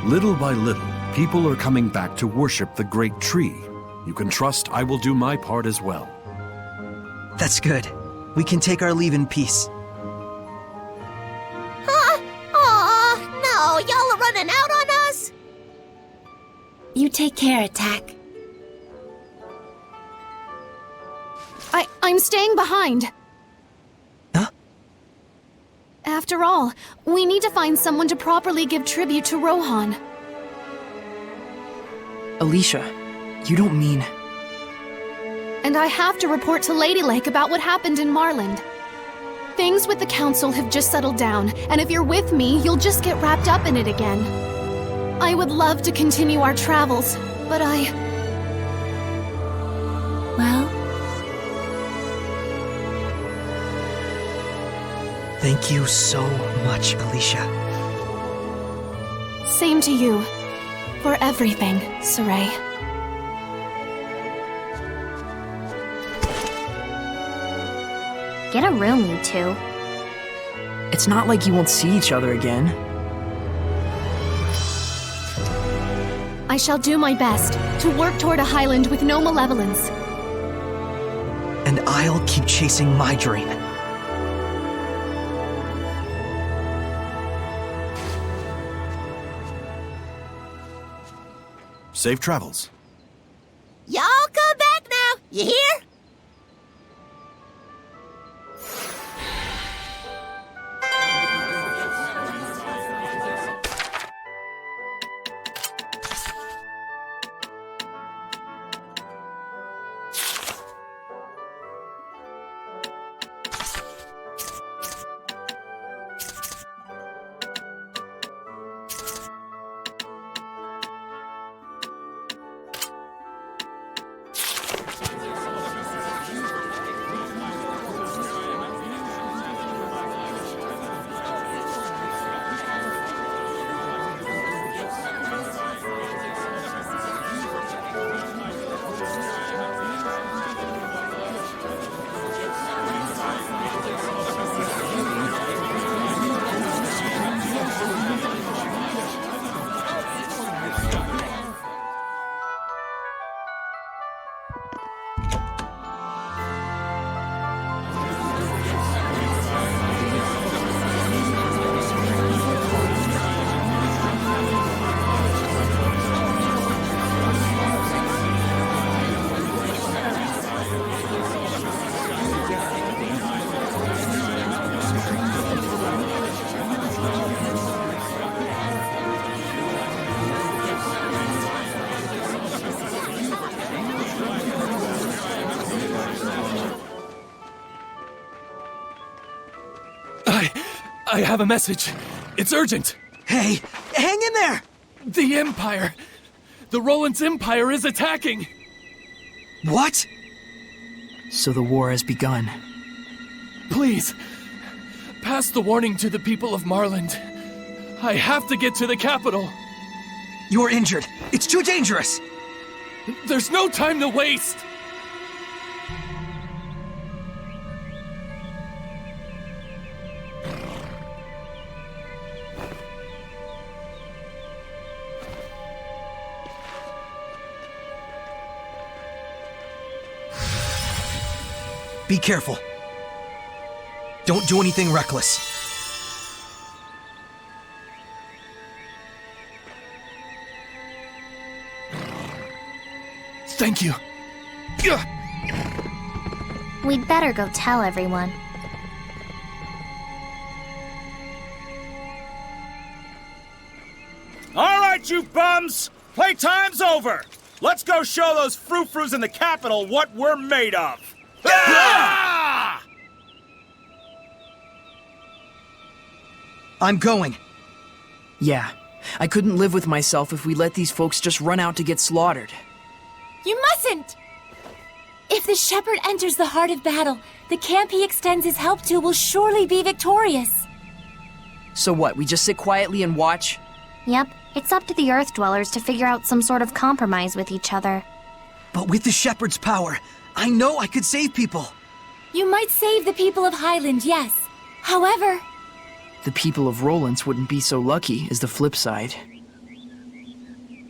Little by little, people are coming back to worship the great tree. You can trust I will do my part as well. That's good. We can take our leave in peace. Huh? Aw, no, y'all are running out on us? You take care, Attack. I'm staying behind. Huh? After all, we need to find someone to properly give tribute to Rohan. Alicia, you don't mean... And I have to report to Lady Lake about what happened in Marland. Things with the Council have just settled down, and if you're with me, you'll just get wrapped up in it again. I would love to continue our travels, but Well? Thank you so much, Alicia. Same to you. For everything, Saray. Get a room, you two. It's not like you won't see each other again. I shall do my best to work toward a Highland with no malevolence. And I'll keep chasing my dream. Safe travels. Y'all come back now, you hear? I have a message. It's urgent. Hey, hang in there! The Empire! The Roland's Empire is attacking! What? So the war has begun. Please, pass the warning to the people of Marland. I have to get to the capital. You're injured. It's too dangerous. There's no time to waste. Be careful. Don't do anything reckless. Thank you. We'd better go tell everyone. All right, you bums! Playtime's over! Let's go show those frou-frous in the capital what we're made of! Ah! I'm going. Yeah, I couldn't live with myself if we let these folks just run out to get slaughtered. You mustn't! If the shepherd enters the heart of battle, the camp he extends his help to will surely be victorious. So what, we just sit quietly and watch? Yep, it's up to the Earth Dwellers to figure out some sort of compromise with each other. But with the shepherd's power, I know I could save people. You might save the people of Highland, yes. However... The people of Roland's wouldn't be so lucky, is the flip side.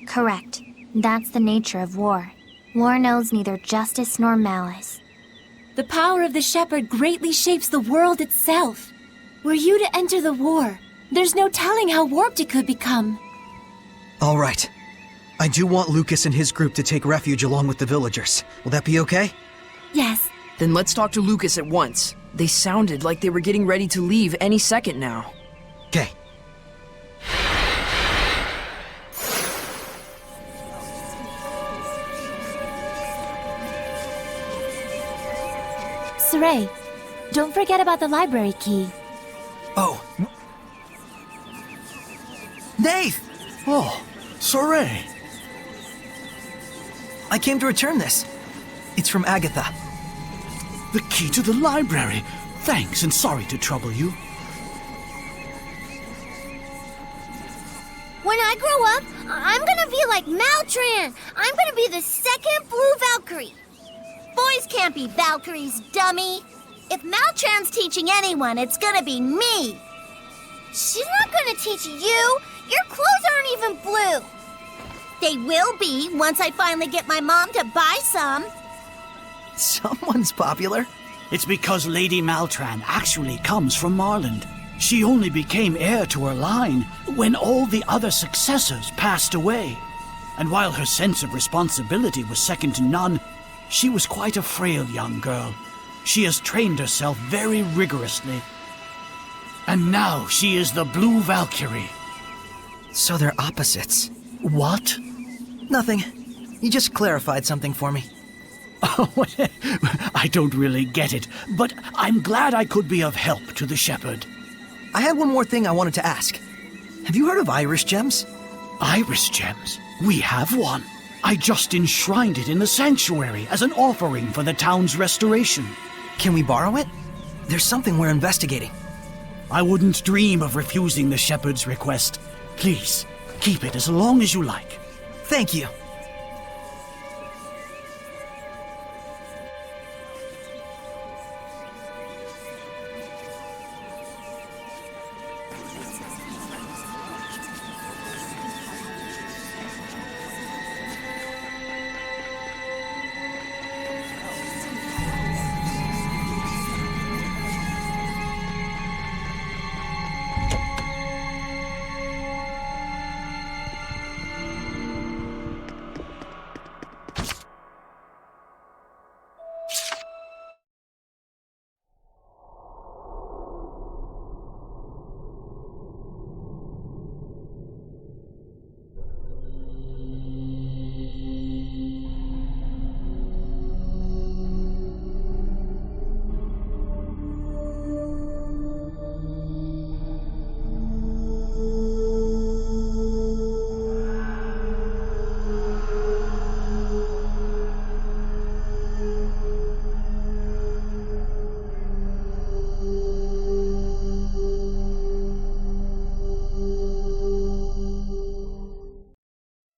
Correct. That's the nature of war. War knows neither justice nor malice. The power of the shepherd greatly shapes the world itself. Were you to enter the war, there's no telling how warped it could become. All right. I do want Lucas and his group to take refuge along with the villagers. Will that be okay? Yes. Then let's talk to Lucas at once. They sounded like they were getting ready to leave any second now. Okay. Saray, don't forget about the library key. Oh. Nath! Oh, Saray. I came to return this. It's from Agatha. The key to the library. Thanks, and sorry to trouble you. When I grow up, I'm gonna be like Maltran. I'm gonna be the second Blue Valkyrie. Boys can't be Valkyries, dummy. If Maltran's teaching anyone, it's gonna be me. She's not gonna teach you. Your clothes aren't even blue. They will be once I finally get my mom to buy some. Someone's popular. It's because Lady Maltran actually comes from Marland. She only became heir to her line when all the other successors passed away. And while her sense of responsibility was second to none, she was quite a frail young girl. She has trained herself very rigorously. And now she is the Blue Valkyrie. So they're opposites. What? Nothing. You just clarified something for me. Oh, I don't really get it, but I'm glad I could be of help to the shepherd. I had one more thing I wanted to ask. Have you heard of Iris gems? Iris gems? We have one. I just enshrined it in the sanctuary as an offering for the town's restoration. Can we borrow it? There's something we're investigating. I wouldn't dream of refusing the shepherd's request. Please, keep it as long as you like. Thank you.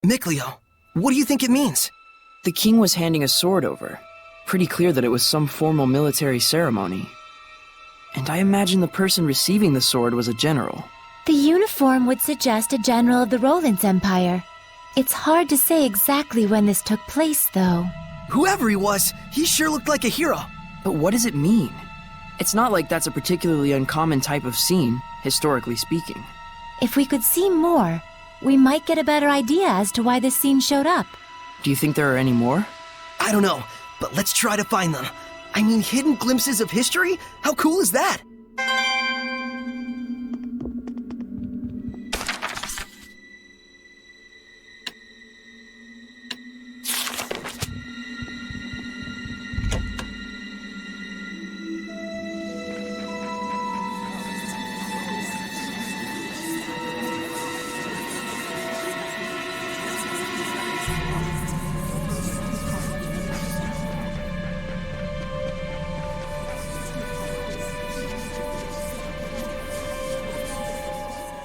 Mikleo, what do you think it means? The king was handing a sword over. Pretty clear that it was some formal military ceremony. And I imagine the person receiving the sword was a general. The uniform would suggest a general of the Roland's Empire. It's hard to say exactly when this took place, though. Whoever he was, he sure looked like a hero. But what does it mean? It's not like that's a particularly uncommon type of scene, historically speaking. If we could see more, we might get a better idea as to why this scene showed up. Do you think there are any more? I don't know, but let's try to find them. I mean, hidden glimpses of history? How cool is that?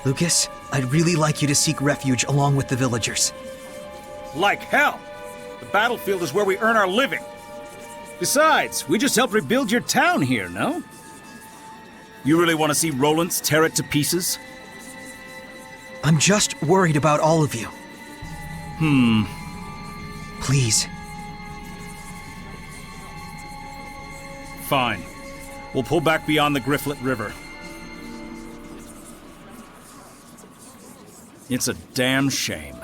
Lucas, I'd really like you to seek refuge along with the villagers. Like hell! The battlefield is where we earn our living. Besides, we just helped rebuild your town here, no? You really want to see Roland's tear it to pieces? I'm just worried about all of you. Please. Fine. We'll pull back beyond the Grifflet River. It's a damn shame.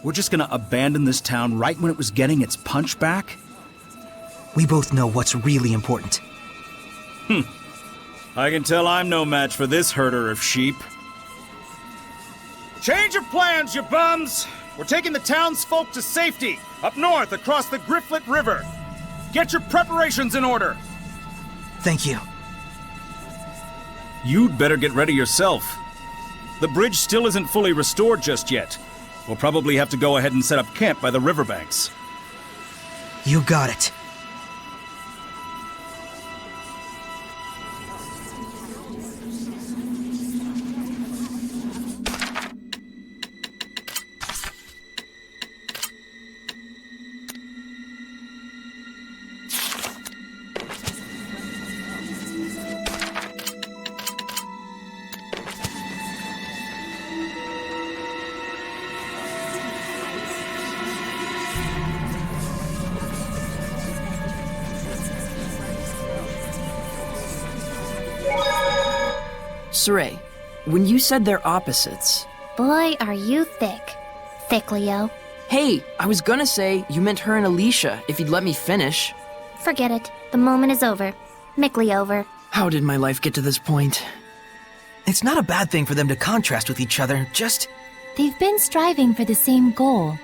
We're just gonna abandon this town right when it was getting its punch back? We both know what's really important. I can tell I'm no match for this herder of sheep. Change of plans, you bums! We're taking the townsfolk to safety, up north across the Grifflet River. Get your preparations in order. Thank you. You'd better get ready yourself. The bridge still isn't fully restored just yet. We'll probably have to go ahead and set up camp by the riverbanks. You got it. Saray, when you said they're opposites... Boy, are you thick. Thick, Leo. Hey, I was gonna say you meant her and Alicia, if you'd let me finish. Forget it. The moment is over. Mickly over. How did my life get to this point? It's not a bad thing for them to contrast with each other, just... They've been striving for the same goal,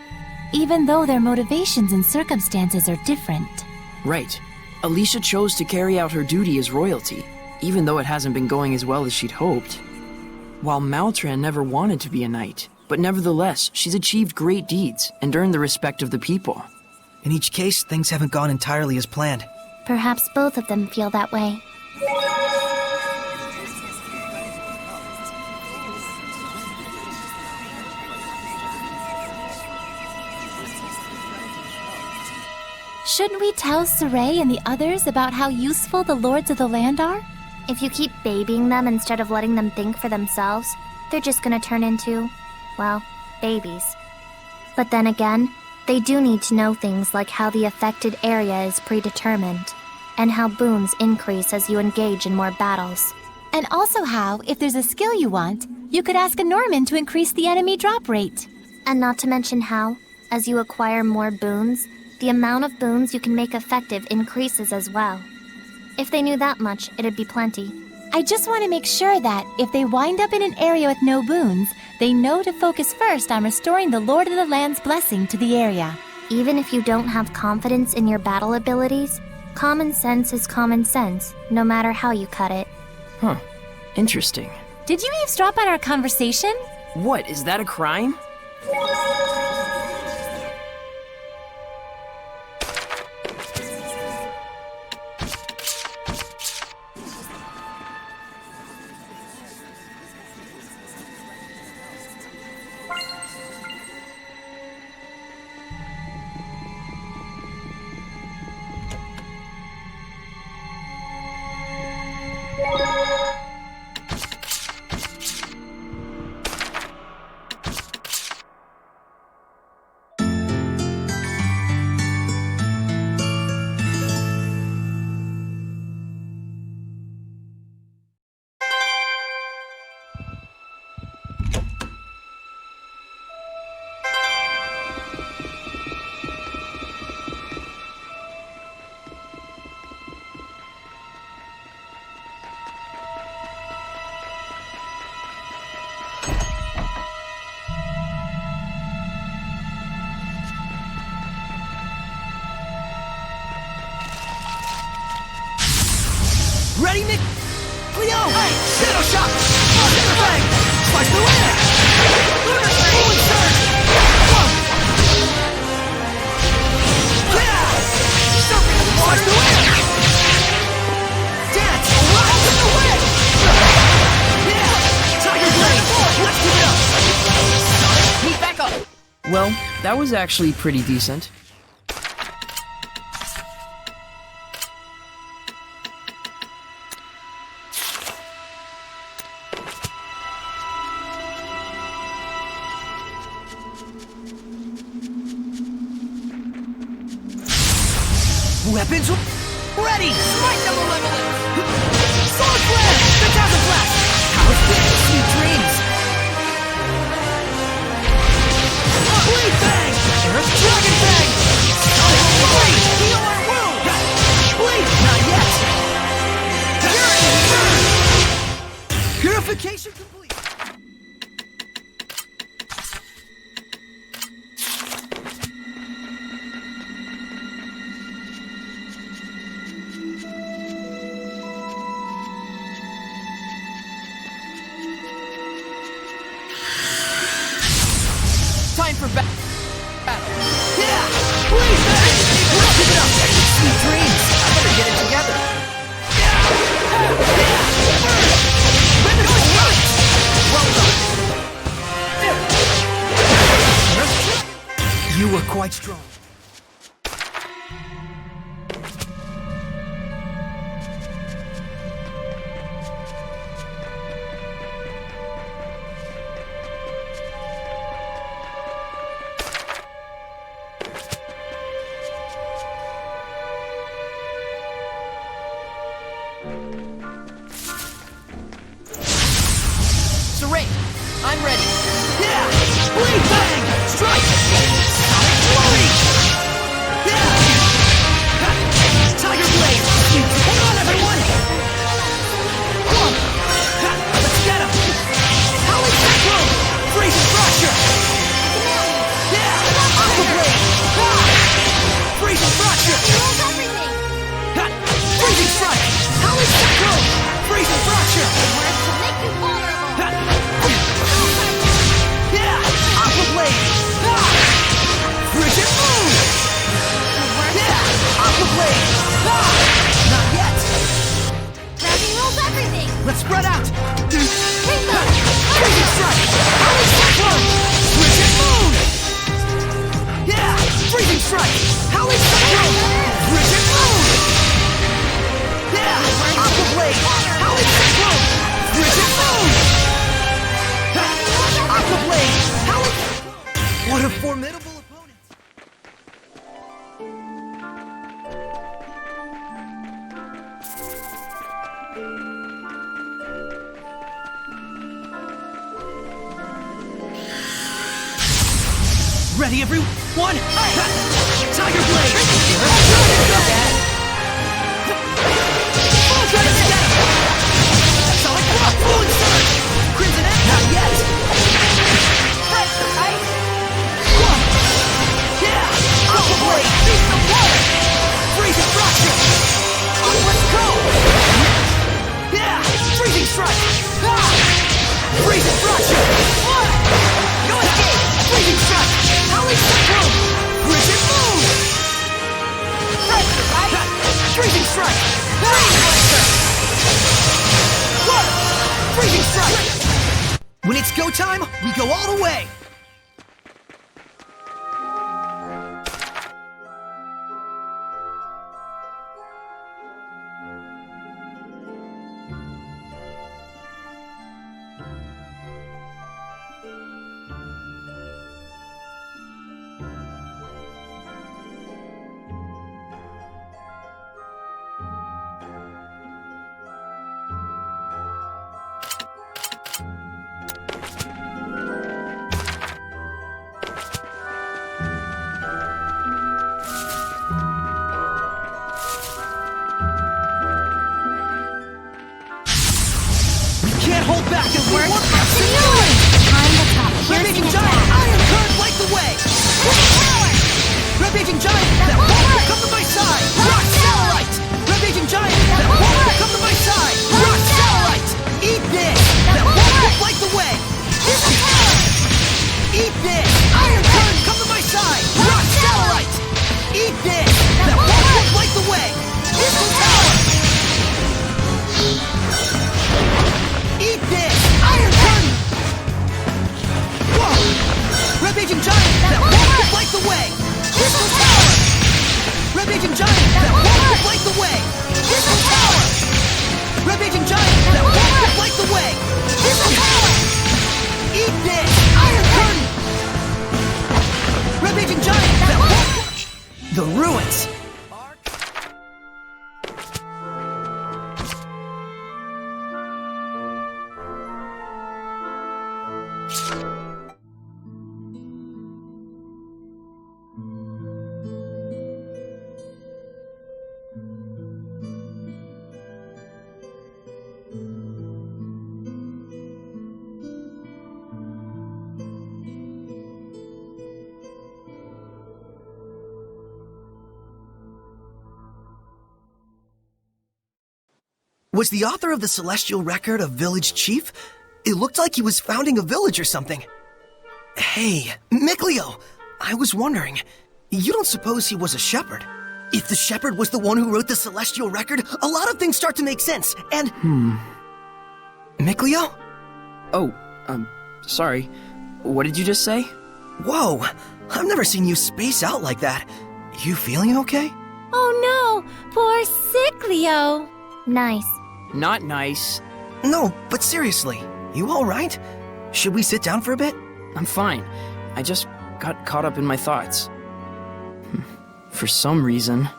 even though their motivations and circumstances are different. Right. Alicia chose to carry out her duty as royalty, even though it hasn't been going as well as she'd hoped. While Maltran never wanted to be a knight, but nevertheless, she's achieved great deeds and earned the respect of the people. In each case, things haven't gone entirely as planned. Perhaps both of them feel that way. Shouldn't we tell Saray and the others about how useful the lords of the land are? If you keep babying them instead of letting them think for themselves, they're just gonna turn into, well, babies. But then again, they do need to know things like how the affected area is predetermined, and how boons increase as you engage in more battles. And also how, if there's a skill you want, you could ask a Norman to increase the enemy drop rate. And not to mention how, as you acquire more boons, the amount of boons you can make effective increases as well. If they knew that much, it'd be plenty. I just want to make sure that, if they wind up in an area with no boons, they know to focus first on restoring the Lord of the Land's blessing to the area. Even if you don't have confidence in your battle abilities, common sense is common sense, no matter how you cut it. Huh. Interesting. Did you eavesdrop on our conversation? What, is that a crime? Ready, Nick? Leo! Hey! Shadow Shot! Shadow Bang! Slice the winner! Lunar Full Surge! Whoa! Yeah! Slice the winner! Dance! Rise in the wind! Yeah! Tiger Blade! Let's give it up! Meet back up! Well, that was actually pretty decent. Weapons ready! Smite them, Malevolent! Sword Blast! Phantasm Blast! Power Split! Sweet Dreams! Bleed Bang! Purification complete! Time for battle. Yeah! Please, man! Keep it up! Sweet dreams! I better get it together! You were quite strong. Saray, I'm ready. Yeah! Bleed bang! Strike! Sonic flurry! Yeah! Tiger blade! Hold on, everyone! Come on! Let's get him! Howling cyclone! Freezing fracture! Yeah! Aqua blade! Freezing fracture! Freezing strike! Howling cyclone! Freezing fracture! Yeah! Aqua blade! Frigid moon! Yeah! Aqua blade! Not yet! Gravity rolls everything! Let's spread out! Rainbow! Freezing strike! Howling cyclone! Frigid moon! Yeah! Freezing strike! Howling cyclone! Frigid moon! Yeah! Aqua blade! Howling cyclone! Frigid moon! Aqua blade! Howling... What a formidable opponent! Ready, everyone? Tiger blade! Full Dragon Scatter! Sonic Rock! Fluid Surge! Crimson X! Not yet! Yeah! Aqua blade! Beast of water! Freezing fracture! Let's go! Yeah! Freezing strike! Freezing fracture! No escape! Freezing strike! Howling cyclone! Frigid moon! Freezing strike! Freezing strike! When it's go time, we go all the way! Can't hold back as we want continuing! Time to top. Rampaging Giant, Iron Current, light the way! Rampaging Giant, that won't come to my side! Rock Satellite! Rampaging Giant, that won't come to my side! Rock Satellite! Eat this! That won't light the way! Eat this! Iron Current, come to my side! Rock Satellite! Eat this! That won't light the way! Crystal Tower! Eat this! Iron Curtain! Whoa! Rampaging Giant! That won't light the way! Crystal Tower! Was the author of the Celestial Record a village chief? It looked like he was founding a village or something. Hey, Mikleo, I was wondering, you don't suppose he was a shepherd? If the shepherd was the one who wrote the Celestial Record, a lot of things start to make sense, and... Mikleo? Oh, sorry. What did you just say? Whoa, I've never seen you space out like that. You feeling okay? Oh no, poor Sickleo. Nice. Not nice. No, but seriously, you alright? Should we sit down for a bit? I'm fine. I just got caught up in my thoughts. For some reason.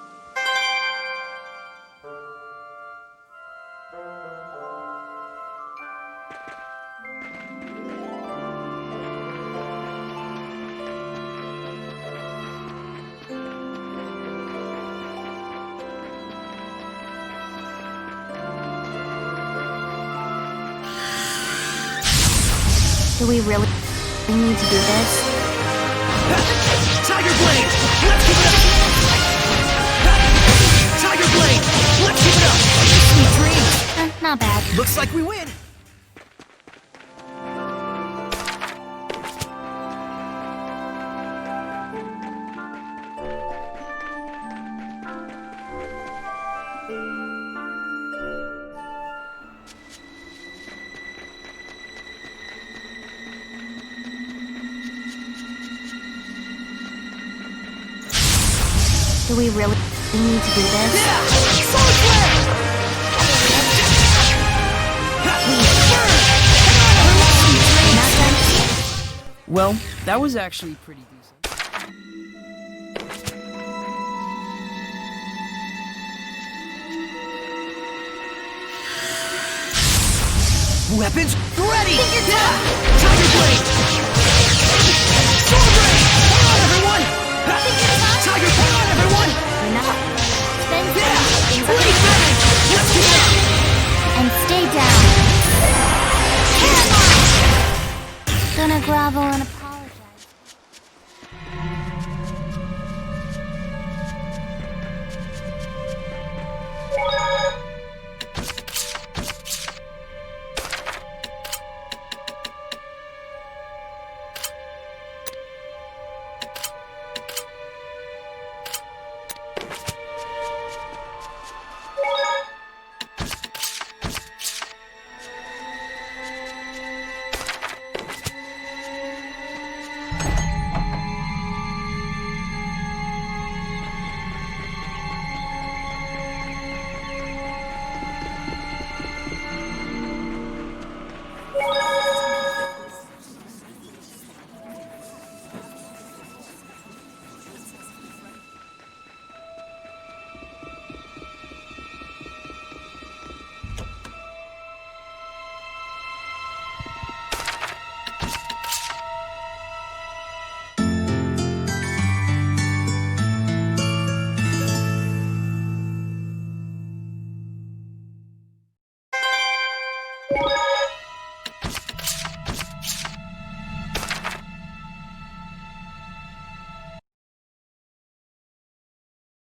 Do we really need to do this? Tiger Blade! Let's keep it up! Tiger Blade! Let's keep it up! Sweet dreams! Not bad. Looks like we win! Do we really need to do this? Well, that was actually pretty decent. Weapons ready! Tiger Blade! Sword Blade! Hold on, everyone! Tiger, hold on, everyone! Let's keep it up! And stay down. Gonna grovel and